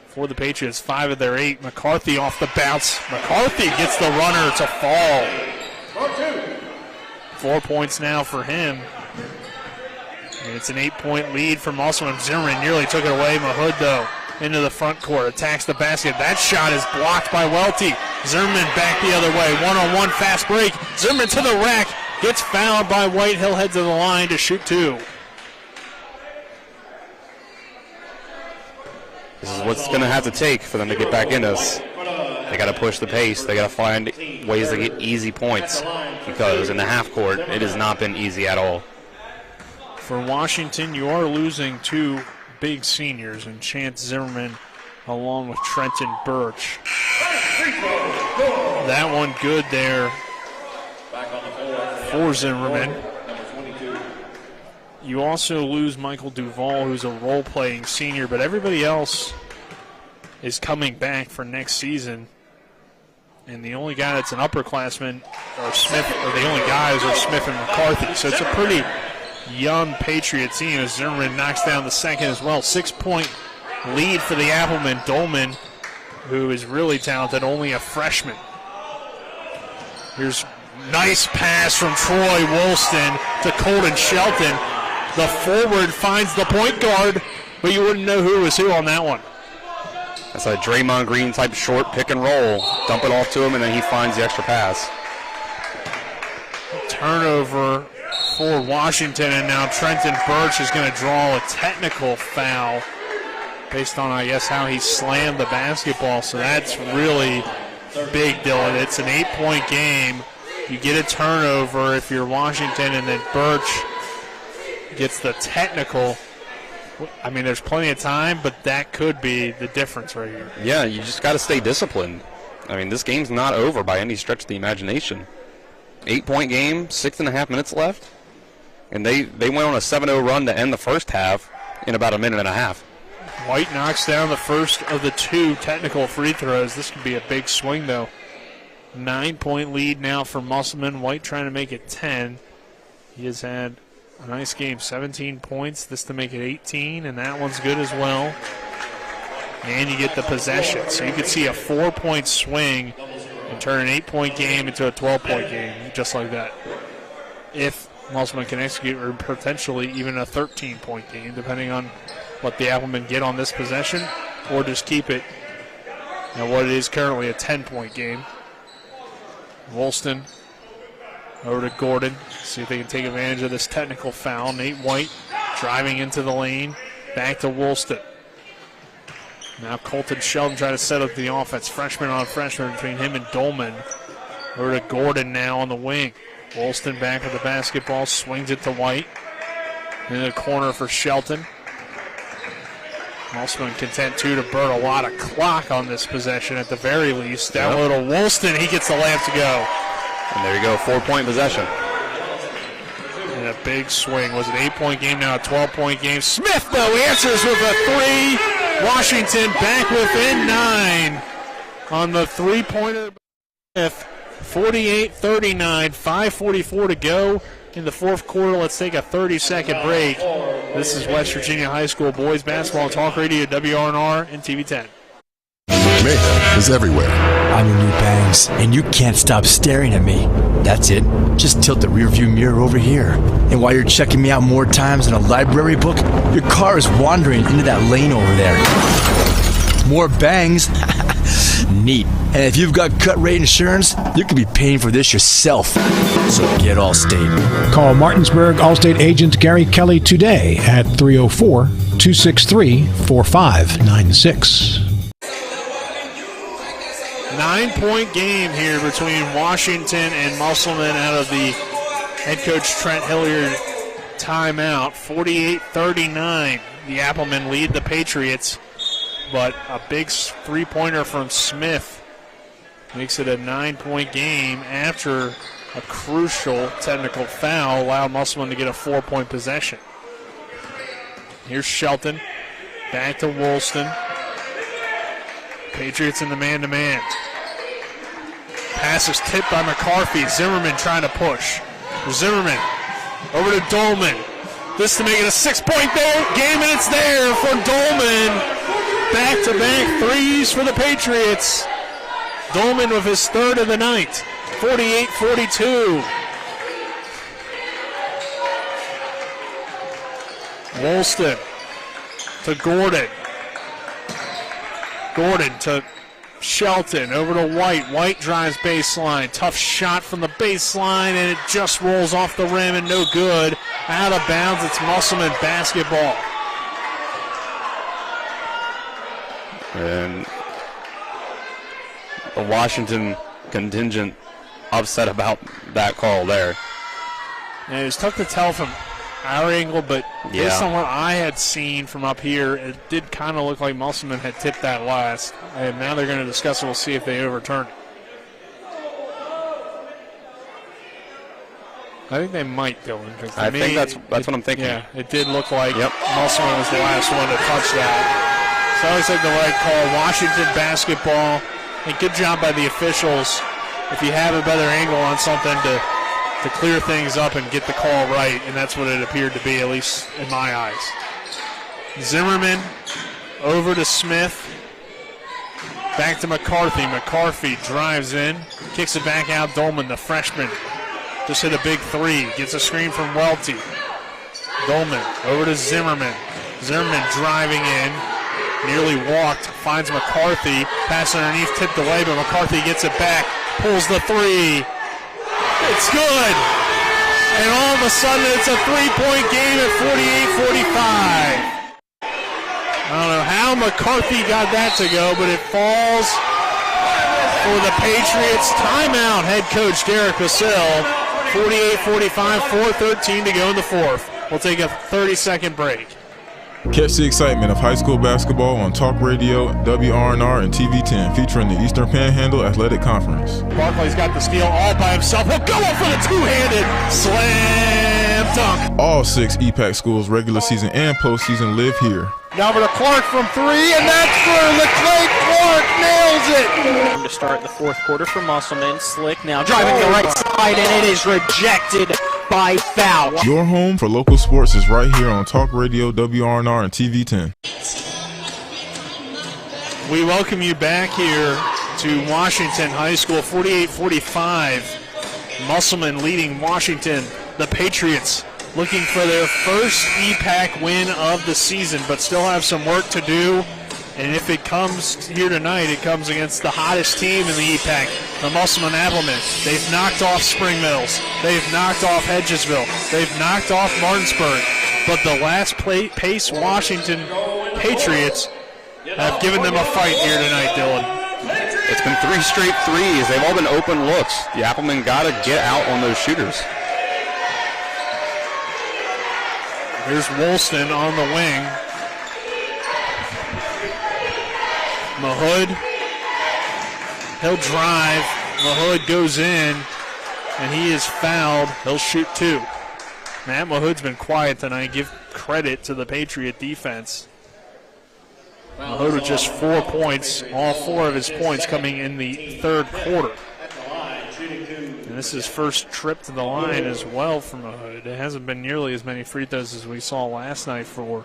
for the Patriots. 5 of their 8. McCarthy off the bounce. McCarthy gets the runner to fall. 4 points now for him. And it's an 8-point lead for Musselman. Zimmerman nearly took it away. Mahood, though, into the front court. Attacks the basket. That shot is blocked by Welty. Zimmerman back the other way. One-on-one fast break. Zimmerman to the rack. Gets fouled by White. He'll head to the line to shoot two. This is what's going to have to take for them to get back in this. They got to push the pace. They got to find ways to get easy points, because in the half court, it has not been easy at all. For Washington, you are losing two big seniors, and Chance Zimmerman along with Trenton Birch. That one good there for Zimmerman. You also lose Michael Duvall, who's a role-playing senior, but everybody else is coming back for next season. And the only guy that's an upperclassman are Smith, or the only guys are Smith and McCarthy. So it's a pretty young Patriot team as Zimmerman knocks down the second as well. 6-point lead for the Applemen. Dolman, who is really talented, only a freshman. Here's nice pass from Troy Woolston to Colton Shelton. The forward finds the point guard, but you wouldn't know who was who on that one. That's a Draymond Green type short pick and roll. Dump it off to him, and then he finds the extra pass. Turnover for Washington, and now Trenton Birch is going to draw a technical foul based on, I guess, how he slammed the basketball. So that's really big, Dylan. It's an 8-point game. You get a turnover if you're Washington, and then Birch gets the technical. I mean, there's plenty of time, but that could be the difference right here. Yeah, you just got to stay disciplined. I mean, this game's not over by any stretch of the imagination. 8-point game, 6.5 minutes left, and they went on a 7-0 run to end the first half in about a minute and a half. White knocks down the first of the two technical free throws. This could be a big swing, though. 9-point lead now for Musselman. White trying to make it 10. He has had a nice game, 17 points. This to make it 18, and that one's good as well. And you get the possession. So you could see a 4-point swing and turn an 8-point game into a 12-point game, just like that. If Musselman can execute, or potentially even a 13-point game, depending on what the Applemen get on this possession, or just keep it at what it is currently a 10-point game. Woolston over to Gordon. See if they can take advantage of this technical foul. Nate White driving into the lane. Back to Woolston. Now Colton Sheldon trying to set up the offense. Freshman on freshman between him and Dolman. Over to Gordon now on the wing. Woolston back with the basketball. Swings it to White. In the corner for Shelton. Musselman content, too, to burn a lot of clock on this possession at the very least. Down low to Woolston. He gets the layup to go. And there you go, 4-point possession. And a big swing. Was an 8-point game, now a 12-point game. Smith, though, answers with a 3. Washington back within 9 on the 3-pointer. 48-39, 5:44 to go in the fourth quarter. Let's take a 30-second break. This is West Virginia High School Boys Basketball Talk Radio, WRNR and TV 10. Mayhem is everywhere. I'm your new bangs, and you can't stop staring at me. That's it. Just tilt the rearview mirror over here. And while you're checking me out more times than a library book, your car is wandering into that lane over there. More bangs? Neat. And if you've got cut rate insurance, you could be paying for this yourself. So get Allstate. Call Martinsburg Allstate agent Gary Kelly today at 304-263-4596. 9-point game here between Washington and Musselman out of the head coach Trent Hilliard timeout. 48-39. The Applemen lead the Patriots, but a big three-pointer from Smith makes it a 9-point game after a crucial technical foul allowed Musselman to get a 4-point possession. Here's Shelton. Back to Woolston. Patriots in the man-to-man. Pass is tipped by McCarthy. Zimmerman trying to push. Zimmerman over to Dolman. This to make it a 6-point game, and it's there for Dolman. Back-to-back threes for the Patriots. Dolman with his third of the night. 48-42. Woolston to Gordon. Gordon to Shelton, over to White. White drives baseline. Tough shot from the baseline, and it just rolls off the rim and no good. Out of bounds, it's Musselman basketball. And the Washington contingent upset about that call there. And it was tough to tell from our angle, but based on what I had seen from up here, it did kind of look like Musselman had tipped that last. And now they're going to discuss it. We'll see if they overturn it. I think they might, Dylan. I think that's what I'm thinking. Yeah, it did look like Musselman was the last one to touch that. So I always like the right call. Washington basketball. And good job by the officials. If you have a better angle on something to clear things up and get the call right, and that's what it appeared to be, at least in my eyes. Zimmerman over to Smith. Back to McCarthy. McCarthy drives in, kicks it back out. Dolman, the freshman, just hit a big three. Gets a screen from Welty. Dolman over to Zimmerman. Zimmerman driving in. Nearly walked. Finds McCarthy. Pass underneath, tipped away, but McCarthy gets it back. Pulls the three. It's good. And all of a sudden, it's a three-point game at 48-45. I don't know how McCarthy got that to go, but it falls for the Patriots. Timeout, head coach Derek Vasil. 48-45, 4:13 to go in the fourth. We'll take a 30-second break. Catch the excitement of high school basketball on Talk Radio, WRNR, and TV10, featuring the Eastern Panhandle Athletic Conference. Barkley's got the steal all by himself. He'll go up for the two-handed slam dunk. All 6 EPAC schools, regular season and postseason, live here. Now over to Clark from 3, and that's through. LeClay Clark nails it. To start the fourth quarter for Musselman. Slick now driving the right side, and it is rejected by foul. Your home for local sports is right here on Talk Radio, WRNR, and TV10. We welcome you back here to Washington High School, 48-45. Musselman leading Washington. The Patriots looking for their first EPAC win of the season, but still have some work to do. And if it comes here tonight, it comes against the hottest team in the EPAC, the Musselman Applemen. They've knocked off Spring Mills. They've knocked off Hedgesville. They've knocked off Martinsburg. But the last pace Washington Patriots have given them a fight here tonight, Dylan. It's been 3 straight threes. They've all been open looks. The Applemen got to get out on those shooters. Here's Woolston on the wing. Mahood, he'll drive. Mahood goes in, and he is fouled. He'll shoot 2. Matt Mahood's been quiet tonight. Give credit to the Patriot defense. Mahood with just 4 points, all 4 of his points coming in the third quarter. And this is his first trip to the line as well for Mahood. It hasn't been nearly as many free throws as we saw last night for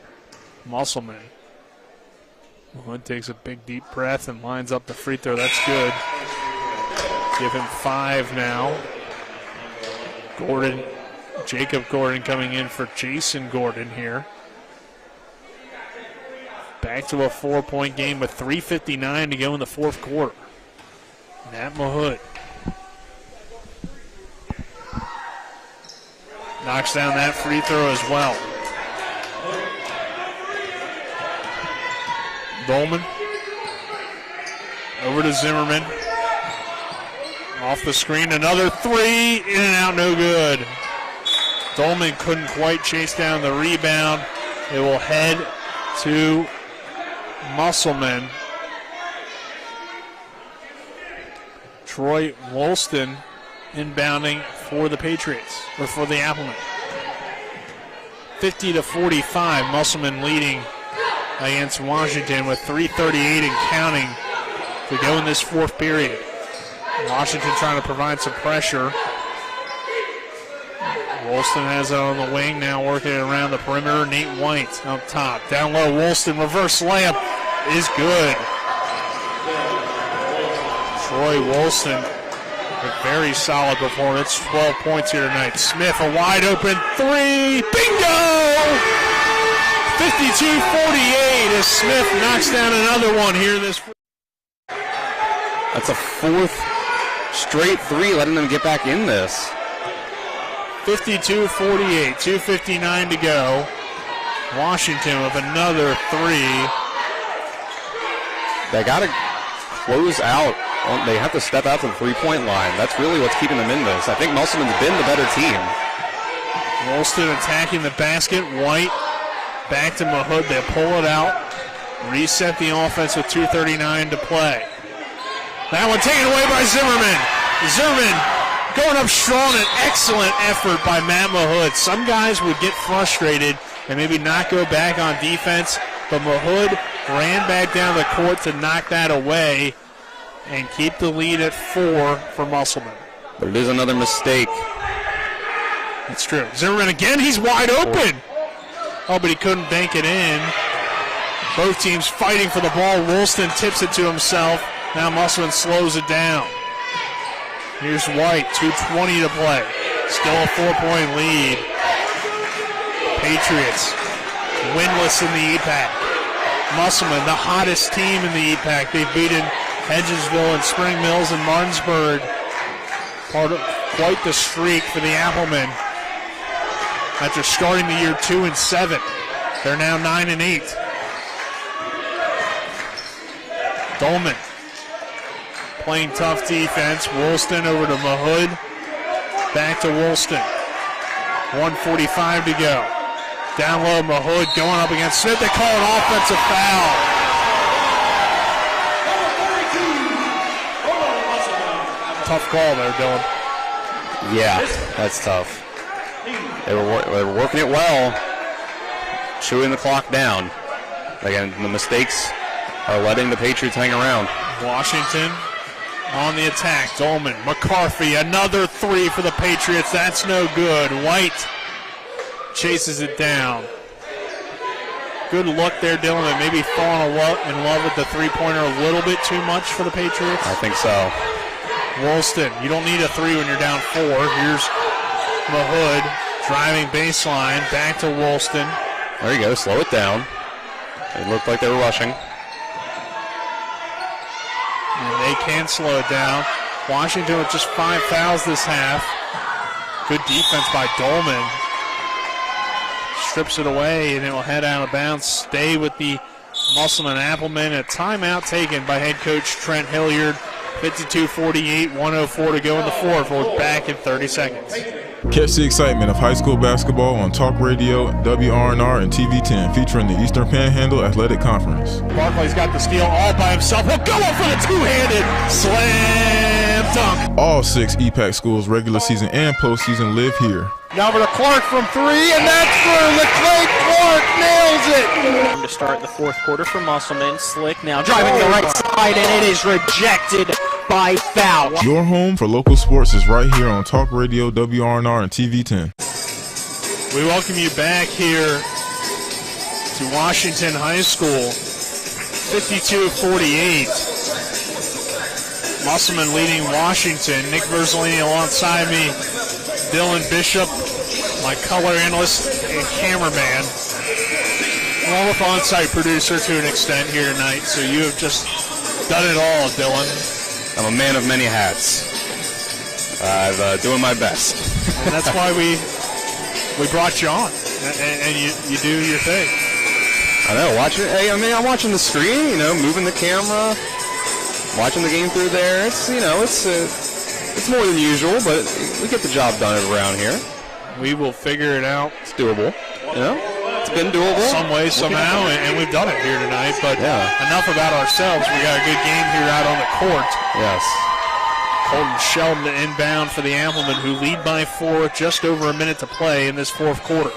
Musselman. Mahood takes a big deep breath and lines up the free throw. That's good. Give him 5 now. Gordon, Jacob Gordon coming in for Jason Gordon here. Back to a 4-point game with 3:59 to go in the fourth quarter. Matt Mahood knocks down that free throw as well. Dolman over to Zimmerman. Off the screen, another 3, in and out, no good. Dolman couldn't quite chase down the rebound. It will head to Musselman. Troy Woolston inbounding for the Patriots, or for the Applemen. 50-45, Musselman leading against Washington with 3:38 and counting to go in this fourth period. Washington trying to provide some pressure. Woolston has it on the wing, now working it around the perimeter. Nate White up top. Down low, Woolston, reverse layup is good. Troy Woolston, a very solid performance. 12 points here tonight. Smith, a wide open 3. Bingo! 52-48 as Smith knocks down another one here in this. That's a 4th straight 3, letting them get back in this. 52-48, 2:59 to go. Washington with another 3. They got to close out. They have to step out to the 3-point line. That's really what's keeping them in this. I think Musselman's been the better team. Woolston attacking the basket. White back to Mahood. They pull it out. Reset the offense with 2:39 to play. That one taken away by Zimmerman. Zimmerman going up strong. An excellent effort by Matt Mahood. Some guys would get frustrated and maybe not go back on defense, but Mahood ran back down the court to knock that away and keep the lead at 4 for Musselman. But it is another mistake. That's true. Zimmerman again, he's wide open. Oh, but he couldn't bank it in. Both teams fighting for the ball. Woolston tips it to himself. Now Musselman slows it down. Here's White, 2:20 to play. Still a 4-point lead. Patriots winless in the EPAC. Musselman, the hottest team in the EPAC. They've beaten Hedgesville and Spring Mills and Martinsburg. Part of quite the streak for the Applemen. After starting the year 2-7, they're now 9-8. Dolman playing tough defense. Woolston over to Mahood. Back to Woolston. 1:45 to go. Down low, Mahood going up against Smith. They call an offensive foul. Tough call there, Dylan. Yeah, that's tough. They were working it well, chewing the clock down. Again, the mistakes are letting the Patriots hang around. Washington on the attack. Dolman, McCarthy, another three for the Patriots. That's no good. White chases it down. Good look there, Dylan, but maybe falling in love with the three-pointer a little bit too much for the Patriots. I think so. Woolston, you don't need a three when you're down 4. Here's Mahood driving baseline, back to Woolston. There you go, slow it down. It looked like they were rushing. And they can slow it down. Washington with just 5 fouls this half. Good defense by Dolman. Strips it away, and it will head out of bounds. Stay with the Musselman Applemen. A timeout taken by head coach Trent Hilliard. 52-48, 1:04 to go in the fourth. We'll be back in 30 seconds. Catch the excitement of high school basketball on Talk Radio, WRNR, and TV10, featuring the Eastern Panhandle Athletic Conference. Barkley's got the steal all by himself. He'll go up for the two-handed slam dunk. All 6 EPAC schools, regular season and postseason, live here. Now for the Clark from 3, and that's through. LeClay Clark nails it. Time to start the fourth quarter for Musselman. Slick now driving to the right side, and it is rejected by foul. Your home for local sports is right here on Talk Radio, WRNR, and TV10. We welcome you back here to Washington High School. 52-48. Musselman leading Washington. Nick Verzolini alongside me. Dylan Bishop, my color analyst and cameraman, along with on-site producer to an extent here tonight. So you have just done it all, Dylan. I'm a man of many hats. I'm doing my best. And that's why we brought you on, and you do your thing. I know, I'm watching the screen, moving the camera, watching the game through there. It's more than usual, but we get the job done around here. We will figure it out. It's doable. It's been doable. Some way, somehow, and we've done it here tonight. But enough about ourselves. We got a good game here out on the court. Yes. Colton Sheldon inbound for the Applemen, who lead by 4, just over a minute to play in this fourth quarter.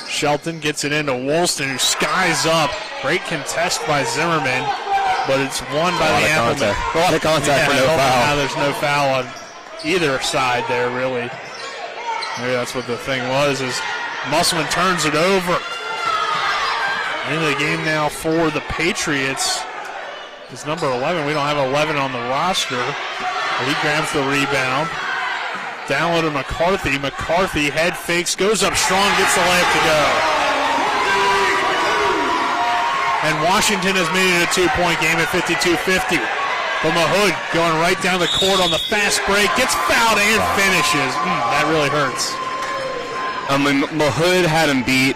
Shelton gets it into Woolston, who skies up. Great contest by Zimmerman, but it's won by the Applemen. A lot of contact for no foul. Now there's no foul on either side there, really. Maybe that's what the thing was, is Musselman turns it over. Into the game now for the Patriots is number 11. We don't have 11 on the roster. But he grabs the rebound. Down low to McCarthy. McCarthy head fakes, goes up strong, gets the layup to go. And Washington has made it a 2-point game at 52-50. But Mahood going right down the court on the fast break, gets fouled and finishes. That really hurts. Mahood had him beat.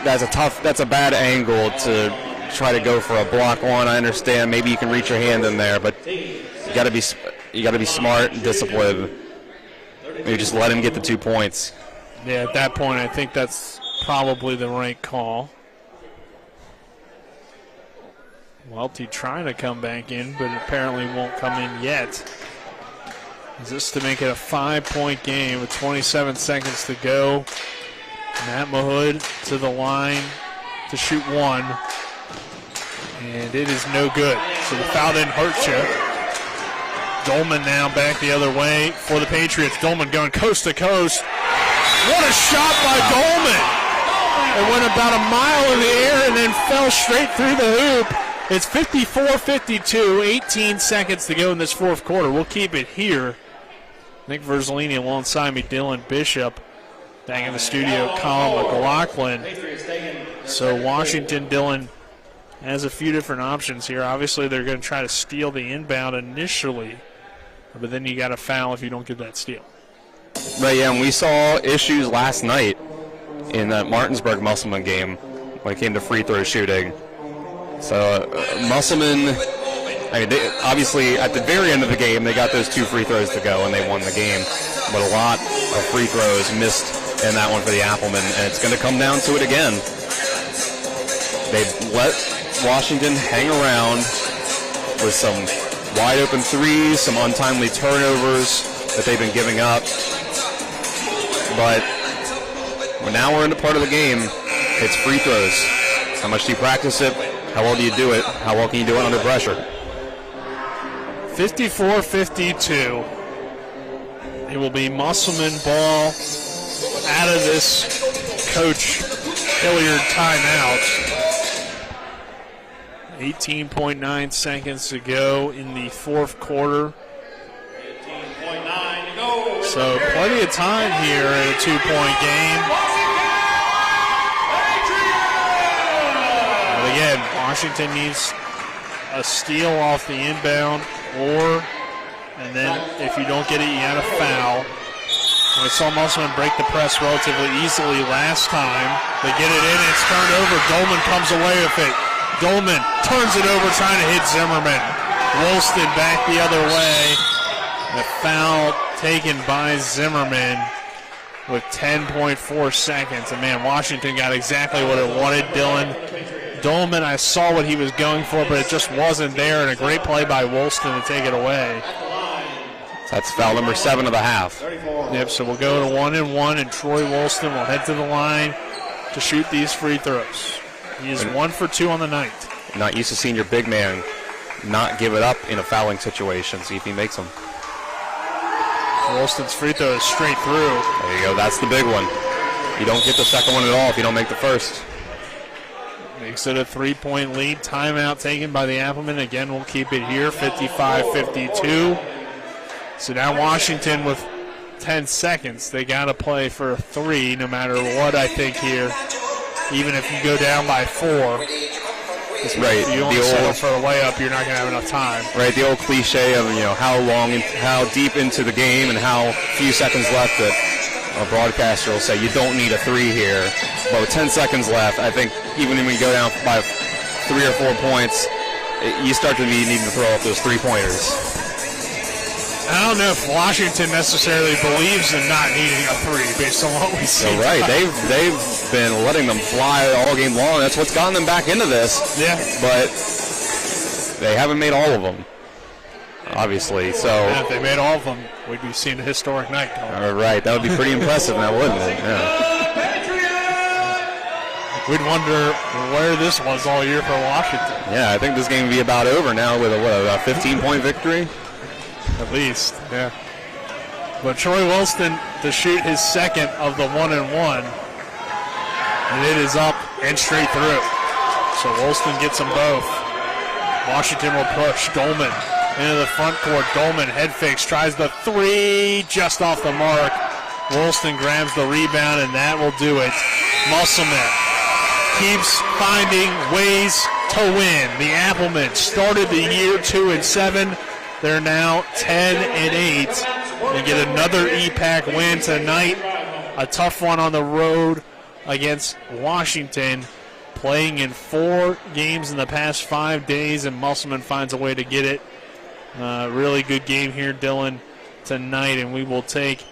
That's a bad angle to try to go for a block one. I understand. Maybe you can reach your hand in there, but you got to be smart and disciplined. Maybe just let him get the 2 points. Yeah, at that point, I think that's probably the right call. Welty trying to come back in, but apparently won't come in yet. Is this to make it a 5-point game with 27 seconds to go? Matt Mahood to the line to shoot 1. And it is no good. So the foul didn't hurt you. Dolman now back the other way for the Patriots. Dolman going coast to coast. What a shot by Dolman! It went about a mile in the air and then fell straight through the hoop. It's 54-52, 18 seconds to go in this fourth quarter. We'll keep it here. Nick Verzolini alongside me, Dylan Bishop. Back in the studio, Colin McLaughlin. So Washington, Dylan, has a few different options here. Obviously, they're going to try to steal the inbound initially, but then you got a foul if you don't get that steal. Right, yeah, and we saw issues last night in that Martinsburg Musselman game when it came to free throw shooting. So Musselman, obviously at the very end of the game, they got those 2 free throws to go and they won the game. But a lot of free throws missed in that one for the Applemen, and it's going to come down to it again. They've let Washington hang around with some wide open threes, some untimely turnovers that they've been giving up. But now we're in the part of the game. It's free throws. How much do you practice it? How well do you do it? How well can you do it under pressure? 54-52. It will be Musselman ball out of this Coach Hilliard timeout. 18.9 seconds to go in the fourth quarter. So plenty of time here in a 2-point game. But again, Washington needs a steal off the inbound, and then if you don't get it, you have a foul. We saw Musselman break the press relatively easily last time. They get it in, it's turned over. Dolman comes away with it. Dolman turns it over, trying to hit Zimmerman. Woolston back the other way. The foul taken by Zimmerman with 10.4 seconds. And man, Washington got exactly what it wanted. Dylan Dolman, I saw what he was going for, but it just wasn't there. And a great play by Woolston to take it away. That's foul number 7 of the half. Yep, so we'll go to 1-1, and Troy Woolston will head to the line to shoot these free throws. He is 1 for 2 on the night. Not used to seeing your big man not give it up in a fouling situation. See if he makes them. Woolston's free throw is straight through. There you go. That's the big one. You don't get the second one at all if you don't make the first. Makes it a 3-point lead. Timeout taken by the Applemen. Again, we'll keep it here, 55-52. So now Washington with 10 seconds. They got to play for a 3 no matter what, I think, here. Even if you go down by 4. Right. If you only settle for a layup, you're not going to have enough time. Right, the old cliche of, how long and how deep into the game and how few seconds left that a broadcaster will say you don't need a 3 here. But with 10 seconds left, I think even when you go down by 3 or 4 points, you start to need to throw up those 3-pointers. I don't know if Washington necessarily believes in not needing a 3 based on what we see. So right, they've been letting them fly all game long. That's what's gotten them back into this. Yeah. But they haven't made all of them, obviously. So yeah, if they made all of them, we'd be seeing a historic night. Right, that would be pretty impressive now, wouldn't it? Yeah. We'd wonder where this was all year for Washington. Yeah, I think this game would be about over now with a 15-point victory. At least, yeah. But Troy Woolston to shoot his second of the 1-1. And it is up and straight through. So Woolston gets them both. Washington will push Dolman into the front court. Dolman head fakes, tries the 3, just off the mark. Woolston grabs the rebound, and that will do it. Musselman keeps finding ways to win. The Applemen started the year 2-7. They're now 10-8. They get another EPAC win tonight. A tough one on the road against Washington. Playing in 4 games in the past 5 days, and Musselman finds a way to get it. Really good game here, Dylan, tonight, and we will take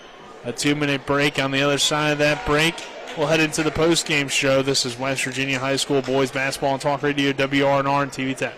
a 2-minute break. On the other side of that break, we'll head into the post-game show. This is West Virginia High School Boys Basketball and Talk Radio, WRNR and TV 10.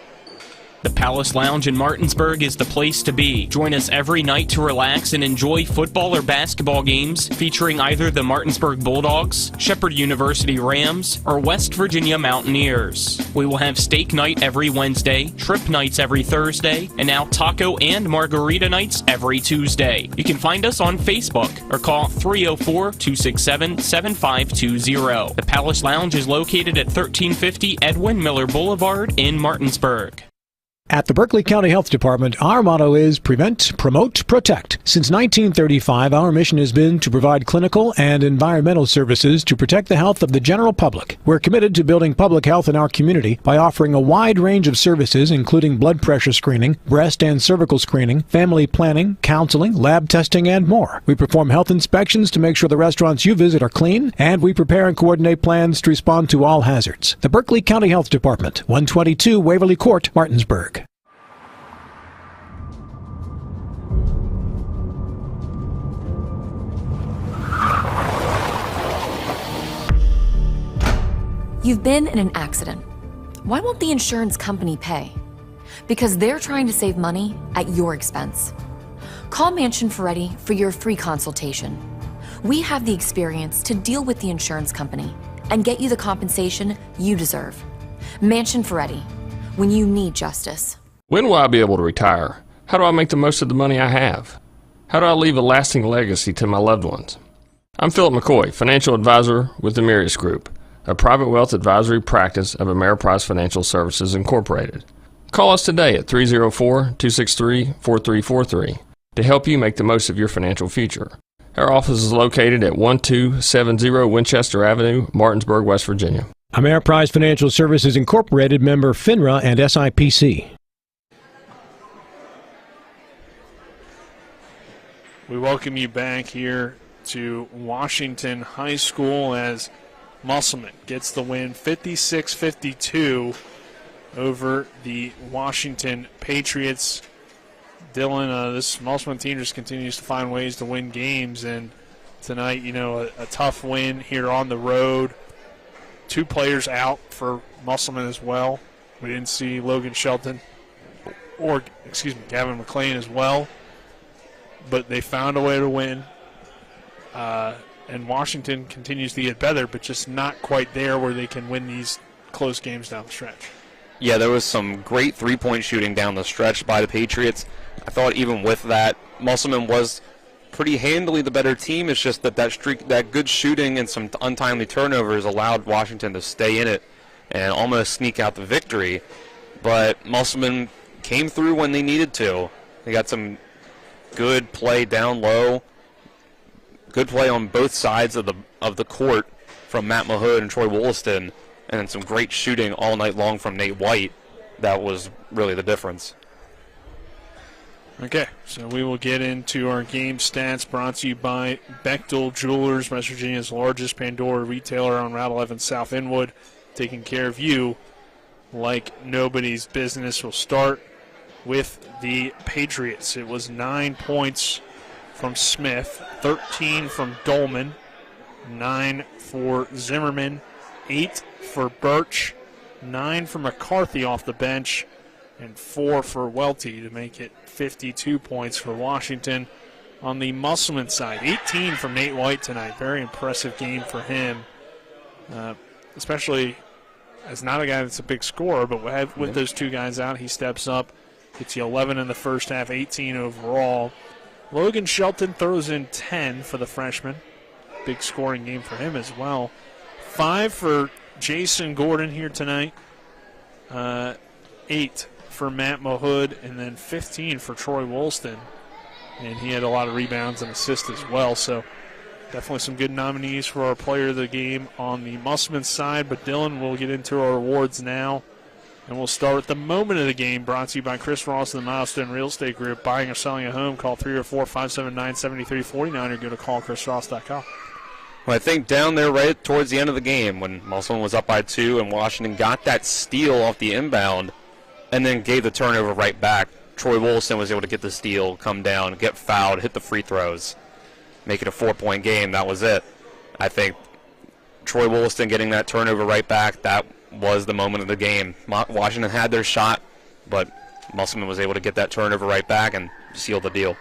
The Palace Lounge in Martinsburg is the place to be. Join us every night to relax and enjoy football or basketball games featuring either the Martinsburg Bulldogs, Shepherd University Rams, or West Virginia Mountaineers. We will have steak night every Wednesday, trip nights every Thursday, and now taco and margarita nights every Tuesday. You can find us on Facebook or call 304-267-7520. The Palace Lounge is located at 1350 Edwin Miller Boulevard in Martinsburg. At the Berkeley County Health Department, our motto is Prevent, Promote, Protect. Since 1935, our mission has been to provide clinical and environmental services to protect the health of the general public. We're committed to building public health in our community by offering a wide range of services, including blood pressure screening, breast and cervical screening, family planning, counseling, lab testing, and more. We perform health inspections to make sure the restaurants you visit are clean, and we prepare and coordinate plans to respond to all hazards. The Berkeley County Health Department, 122 Waverly Court, Martinsburg. You've been in an accident. Why won't the insurance company pay? Because they're trying to save money at your expense. Call Mansion Ferretti for your free consultation. We have the experience to deal with the insurance company and get you the compensation you deserve. Mansion Ferretti, when you need justice. When will I be able to retire? How do I make the most of the money I have? How do I leave a lasting legacy to my loved ones? I'm Philip McCoy, financial advisor with the Mirius Group, a private wealth advisory practice of Ameriprise Financial Services Incorporated. Call us today at 304-263-4343 to help you make the most of your financial future. Our office is located at 1270 Winchester Avenue, Martinsburg, West Virginia. Ameriprise Financial Services Incorporated, member FINRA and SIPC. We welcome you back here to Washington High School as Musselman gets the win 56-52 over the Washington Patriots. Dylan, this Musselman team just continues to find ways to win games, and tonight, a tough win here on the road. 2 players out for Musselman as well. We didn't see Logan Shelton Gavin McLean as well, but they found a way to win. And Washington continues to get better, but just not quite there where they can win these close games down the stretch. Yeah, there was some great three-point shooting down the stretch by the Patriots. I thought even with that, Musselman was pretty handily the better team. It's just that good shooting and some untimely turnovers allowed Washington to stay in it and almost sneak out the victory. But Musselman came through when they needed to. They got some good play down low, good play on both sides of the court from Matt Mahood and Troy Wollaston, and then some great shooting all night long from Nate White. That was really the difference. Okay, so we will get into our game stats brought to you by Bechtel Jewelers, West Virginia's largest Pandora retailer on Route 11 South Inwood, taking care of you like nobody's business. Will start with the Patriots. It was 9 points from Smith, 13 from Dolman, 9 for Zimmerman, 8 for Birch, 9 for McCarthy off the bench, and 4 for Welty to make it 52 points for Washington. On the Musselman side, 18 from Nate White tonight. Very impressive game for him, especially as not a guy that's a big scorer, but with those 2 guys out, he steps up, gets you 11 in the first half, 18 overall. Logan Shelton throws in 10 for the freshman. Big scoring game for him as well. 5 for Jason Gordon here tonight. 8 for Matt Mahood, and then 15 for Troy Wollaston. And he had a lot of rebounds and assists as well. So definitely some good nominees for our player of the game on the Musselman side. But Dylan, we'll get into our awards now. And we'll start with the moment of the game, brought to you by Chris Ross and the Milestone Real Estate Group. Buying or selling a home, call 304-579-7349 or go to callchrisross.com. Well, I think down there right towards the end of the game when Musselman was up by 2 and Washington got that steal off the inbound and then gave the turnover right back, Troy Wollaston was able to get the steal, come down, get fouled, hit the free throws, make it a 4-point game. That was it. I think Troy Wollaston getting that turnover right back, that was the moment of the game. Washington had their shot, but Musselman was able to get that turnover right back and seal the deal.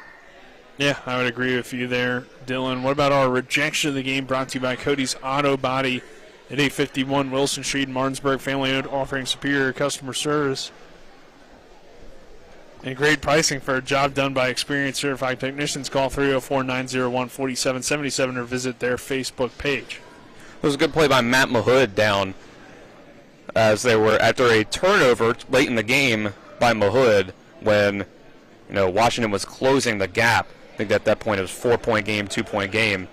Yeah, I would agree with you there, Dylan. What about our rejection of the game, brought to you by Cody's Auto Body at 851 Wilson Street in Martinsburg, family-owned, offering superior customer service and great pricing for a job done by experienced certified technicians. Call 304-901-4777 or visit their Facebook page. It was a good play by Matt Mahood down as they were after a turnover late in the game by Mahood when Washington was closing the gap. I think at that point it was 4-point game, 2-point game,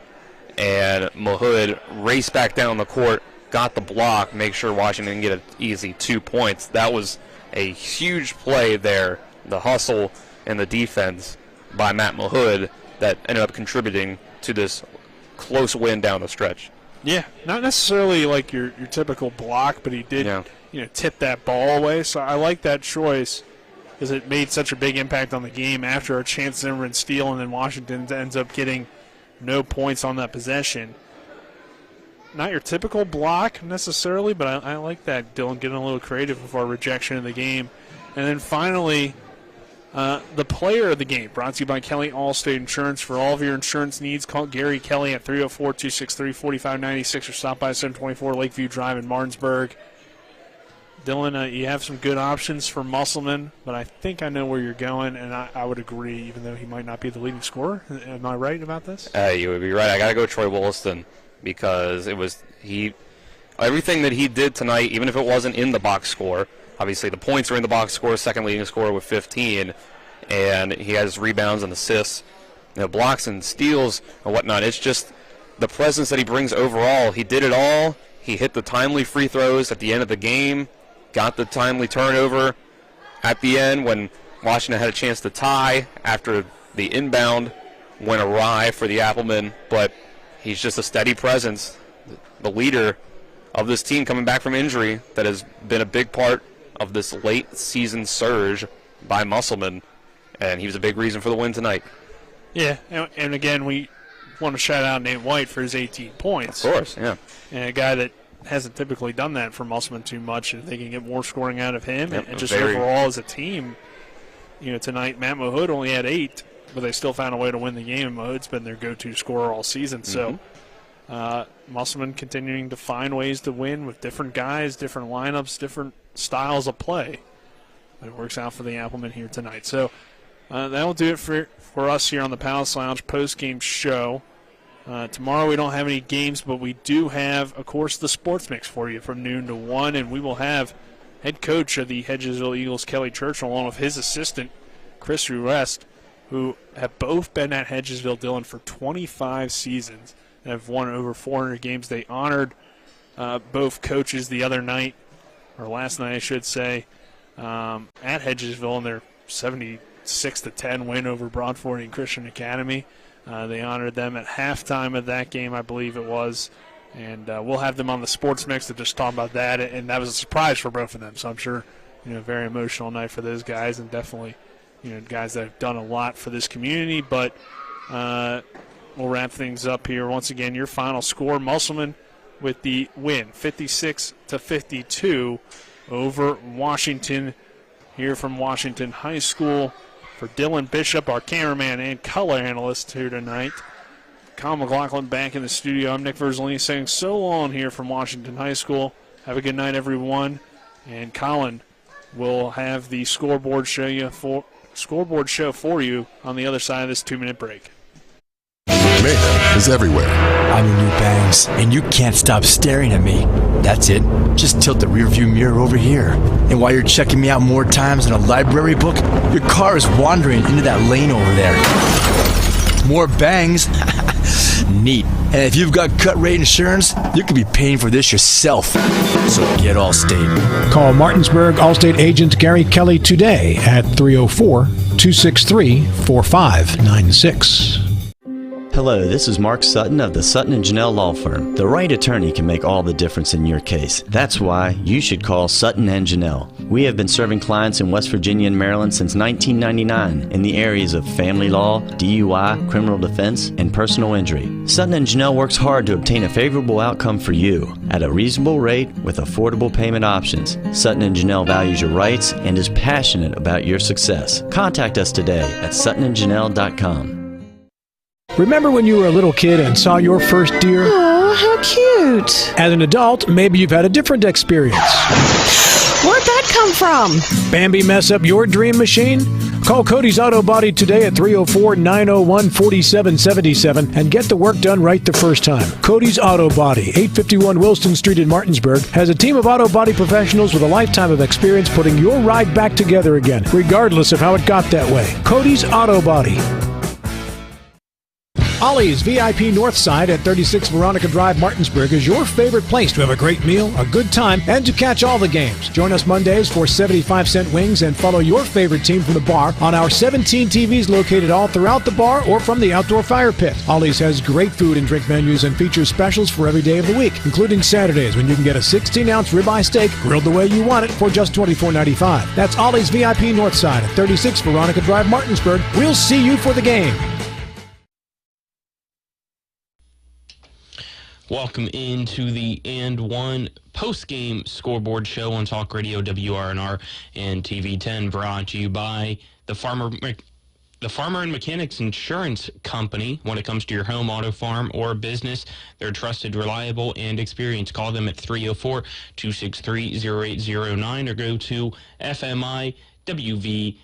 and Mahood raced back down the court, got the block, make sure Washington get an easy 2 points. That was a huge play there, the hustle and the defense by Matt Mahood that ended up contributing to this close win down the stretch. Yeah, not necessarily like your typical block, but he did tip that ball away. So I like that choice because it made such a big impact on the game after a Chance Zimmerman steal, and then Washington ends up getting no points on that possession. not your typical block necessarily, but I like that, Dylan, getting a little creative with our rejection of the game. And then finally, the player of the game, brought to you by Kelly Allstate Insurance. For all of your insurance needs, call Gary Kelly at 304-263-4596 or stop by 724 Lakeview Drive in Martinsburg. Dylan, you have some good options for Musselman, but I think I know where you're going, and I would agree, even though he might not be the leading scorer. Am I right about this? You would be right. I got to go Troy Williston because everything that he did tonight, even if it wasn't in the box score, obviously the points are in the box score, second leading scorer with 15, and he has rebounds and assists, blocks and steals and whatnot. It's just the presence that he brings overall. He did it all. He hit the timely free throws at the end of the game, got the timely turnover at the end when Washington had a chance to tie after the inbound went awry for the Applemen, but he's just a steady presence, the leader of this team coming back from injury that has been a big part of this late season surge by Musselman, and he was a big reason for the win tonight. Yeah, and again, we want to shout out Nate White for his 18 points. Of course, yeah. And a guy that hasn't typically done that for Musselman too much, and they can get more scoring out of him. Yep, and just overall as a team, tonight Matt Mahood only had 8, but they still found a way to win the game, and Mahood's been their go-to scorer all season. Mm-hmm. So Musselman continuing to find ways to win with different guys, different lineups, different styles of play. It works out for the Applemen here tonight. So that'll do it for us here on the Palace Lounge post-game show. Tomorrow we don't have any games, but we do have, of course, the Sports Mix for you from noon to 1, and we will have head coach of the Hedgesville Eagles, Kelly Churchill, along with his assistant, Chris Ruest, who have both been at Hedgesville, Dylan, for 25 seasons and have won over 400 games. They honored both coaches the other night, or last night I should say, at Hedgesville in their 76-10 win over Broadfordian Christian Academy. They honored them at halftime of that game, I believe it was. And we'll have them on the Sports Mix to just talk about that. And that was a surprise for both of them. So I'm sure, very emotional night for those guys, and definitely, guys that have done a lot for this community. But we'll wrap things up here. Once again, your final score, Musselman with the win, 56-52 over Washington here from Washington High School. For Dylan Bishop, our cameraman and color analyst here tonight, Colin McLaughlin back in the studio. I'm Nick Verzolini saying so long here from Washington High School. Have a good night, everyone. And Colin will have the scoreboard show for you on the other side of this 2-minute break. Mayhem is everywhere. I'm your new bangs, and you can't stop staring at me. That's it. Just tilt the rearview mirror over here. And while you're checking me out more times than a library book, your car is wandering into that lane over there. More bangs? Neat. And if you've got cut rate insurance, you could be paying for this yourself. So get Allstate. Call Martinsburg Allstate agent Gary Kelly today at 304-263-4596. Hello, this is Mark Sutton of the Sutton & Janelle Law Firm. The right attorney can make all the difference in your case. That's why you should call Sutton & Janelle. We have been serving clients in West Virginia and Maryland since 1999 in the areas of family law, DUI, criminal defense, and personal injury. Sutton & Janelle works hard to obtain a favorable outcome for you at a reasonable rate with affordable payment options. Sutton & Janelle values your rights and is passionate about your success. Contact us today at suttonandjanelle.com. Remember when you were a little kid and saw your first deer? Oh, how cute. As an adult, maybe you've had a different experience. Where'd that come from? Bambi mess up your dream machine? Call Cody's Auto Body today at 304-901-4777 and get the work done right the first time. Cody's Auto Body, 851 Wilston Street in Martinsburg, has a team of auto body professionals with a lifetime of experience putting your ride back together again, regardless of how it got that way. Cody's Auto Body. Ollie's VIP Northside at 36 Veronica Drive, Martinsburg is your favorite place to have a great meal, a good time, and to catch all the games. Join us Mondays for 75-cent wings and follow your favorite team from the bar on our 17 TVs located all throughout the bar or from the outdoor fire pit. Ollie's has great food and drink menus and features specials for every day of the week, including Saturdays when you can get a 16-ounce ribeye steak grilled the way you want it for just $24.95. That's Ollie's VIP Northside at 36 Veronica Drive, Martinsburg. We'll see you for the game. Welcome into the And One post-game scoreboard show on Talk Radio WRNR and TV 10, brought to you by the Farmer and Mechanics Insurance Company. When it comes to your home, auto, farm, or business, they're trusted, reliable, and experienced. Call them at 304-263-0809 or go to FMIWV.com.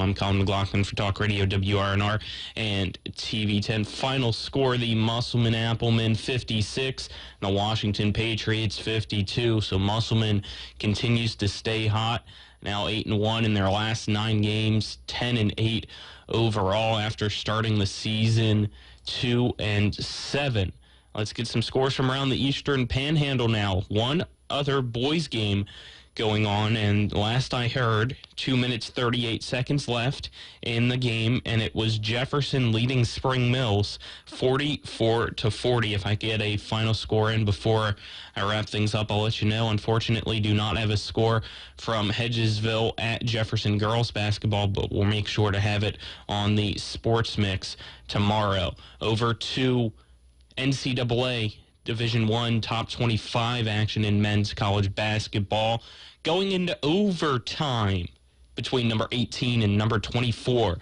I'm Colin McLaughlin for Talk Radio WRNR and TV 10. Final score, the Musselman Applemen 56, and the Washington Patriots 52. So Musselman continues to stay hot. Now 8-1 in their last 9 games, 10-8 overall after starting the season 2-7. Let's get some scores from around the Eastern Panhandle now. One other boys game going on, and last I heard, 2 minutes 38 seconds left in the game, and it was Jefferson leading Spring Mills 44-40. If I get a final score in before I wrap things up, I'll let you know. Unfortunately, do not have a score from Hedgesville at Jefferson girls basketball, but we'll make sure to have it on the Sports Mix tomorrow. Over to NCAA Division I top 25 action in men's college basketball. Going into overtime between number 18 and number 24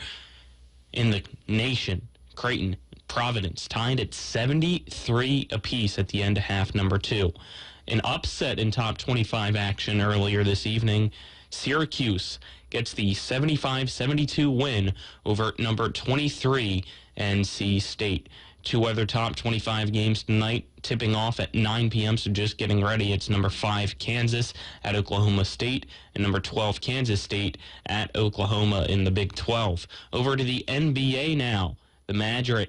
in the nation. Creighton, Providence tied at 73 apiece at the end of half number 2. An upset in top 25 action earlier this evening. Syracuse gets the 75-72 win over number 23 NC State. 2 other top 25 games tonight, tipping off at 9 p.m., so just getting ready. It's number 5 Kansas at Oklahoma State and number 12 Kansas State at Oklahoma in the Big 12. Over to the NBA now. The Magic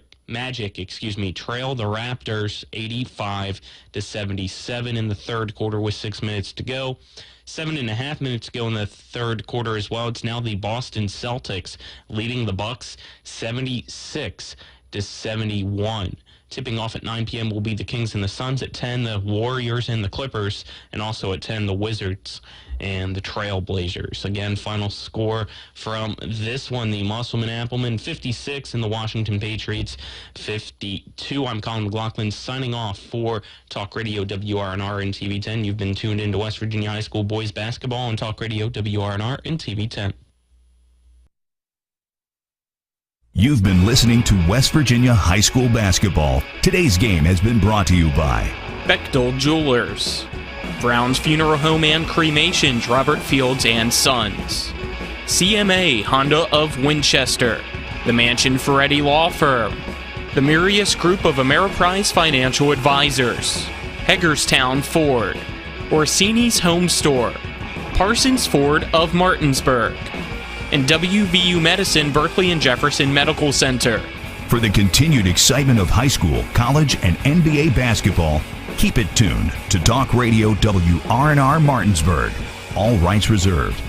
trail the Raptors 85-77 in the third quarter with 6 minutes to go. 7.5 minutes to go in the third quarter as well. It's now the Boston Celtics leading the Bucks 76-71. Tipping off at 9 p.m. will be the Kings and the Suns. At 10, the Warriors and the Clippers. And also at 10, the Wizards and the Trailblazers. Again, final score from this one, the Musselman Applemen 56 and the Washington Patriots 52. I'm Colin McLaughlin signing off for Talk Radio WRNR and TV 10. You've been tuned into West Virginia High School boys basketball on Talk Radio WRNR and TV 10. You've been listening to West Virginia High School basketball. Today's game has been brought to you by Bechtel Jewelers, Brown's Funeral Home and Cremation, Robert Fields and Sons, CMA Honda of Winchester, the Mansion Ferretti Law Firm, the Mirius Group of Ameriprise Financial Advisors, Hagerstown Ford, Orsini's Home Store, Parsons Ford of Martinsburg, and WVU Medicine Berkeley and Jefferson Medical Center. For the continued excitement of high school, college, and NBA basketball, keep it tuned to Talk Radio WRNR Martinsburg. All rights reserved.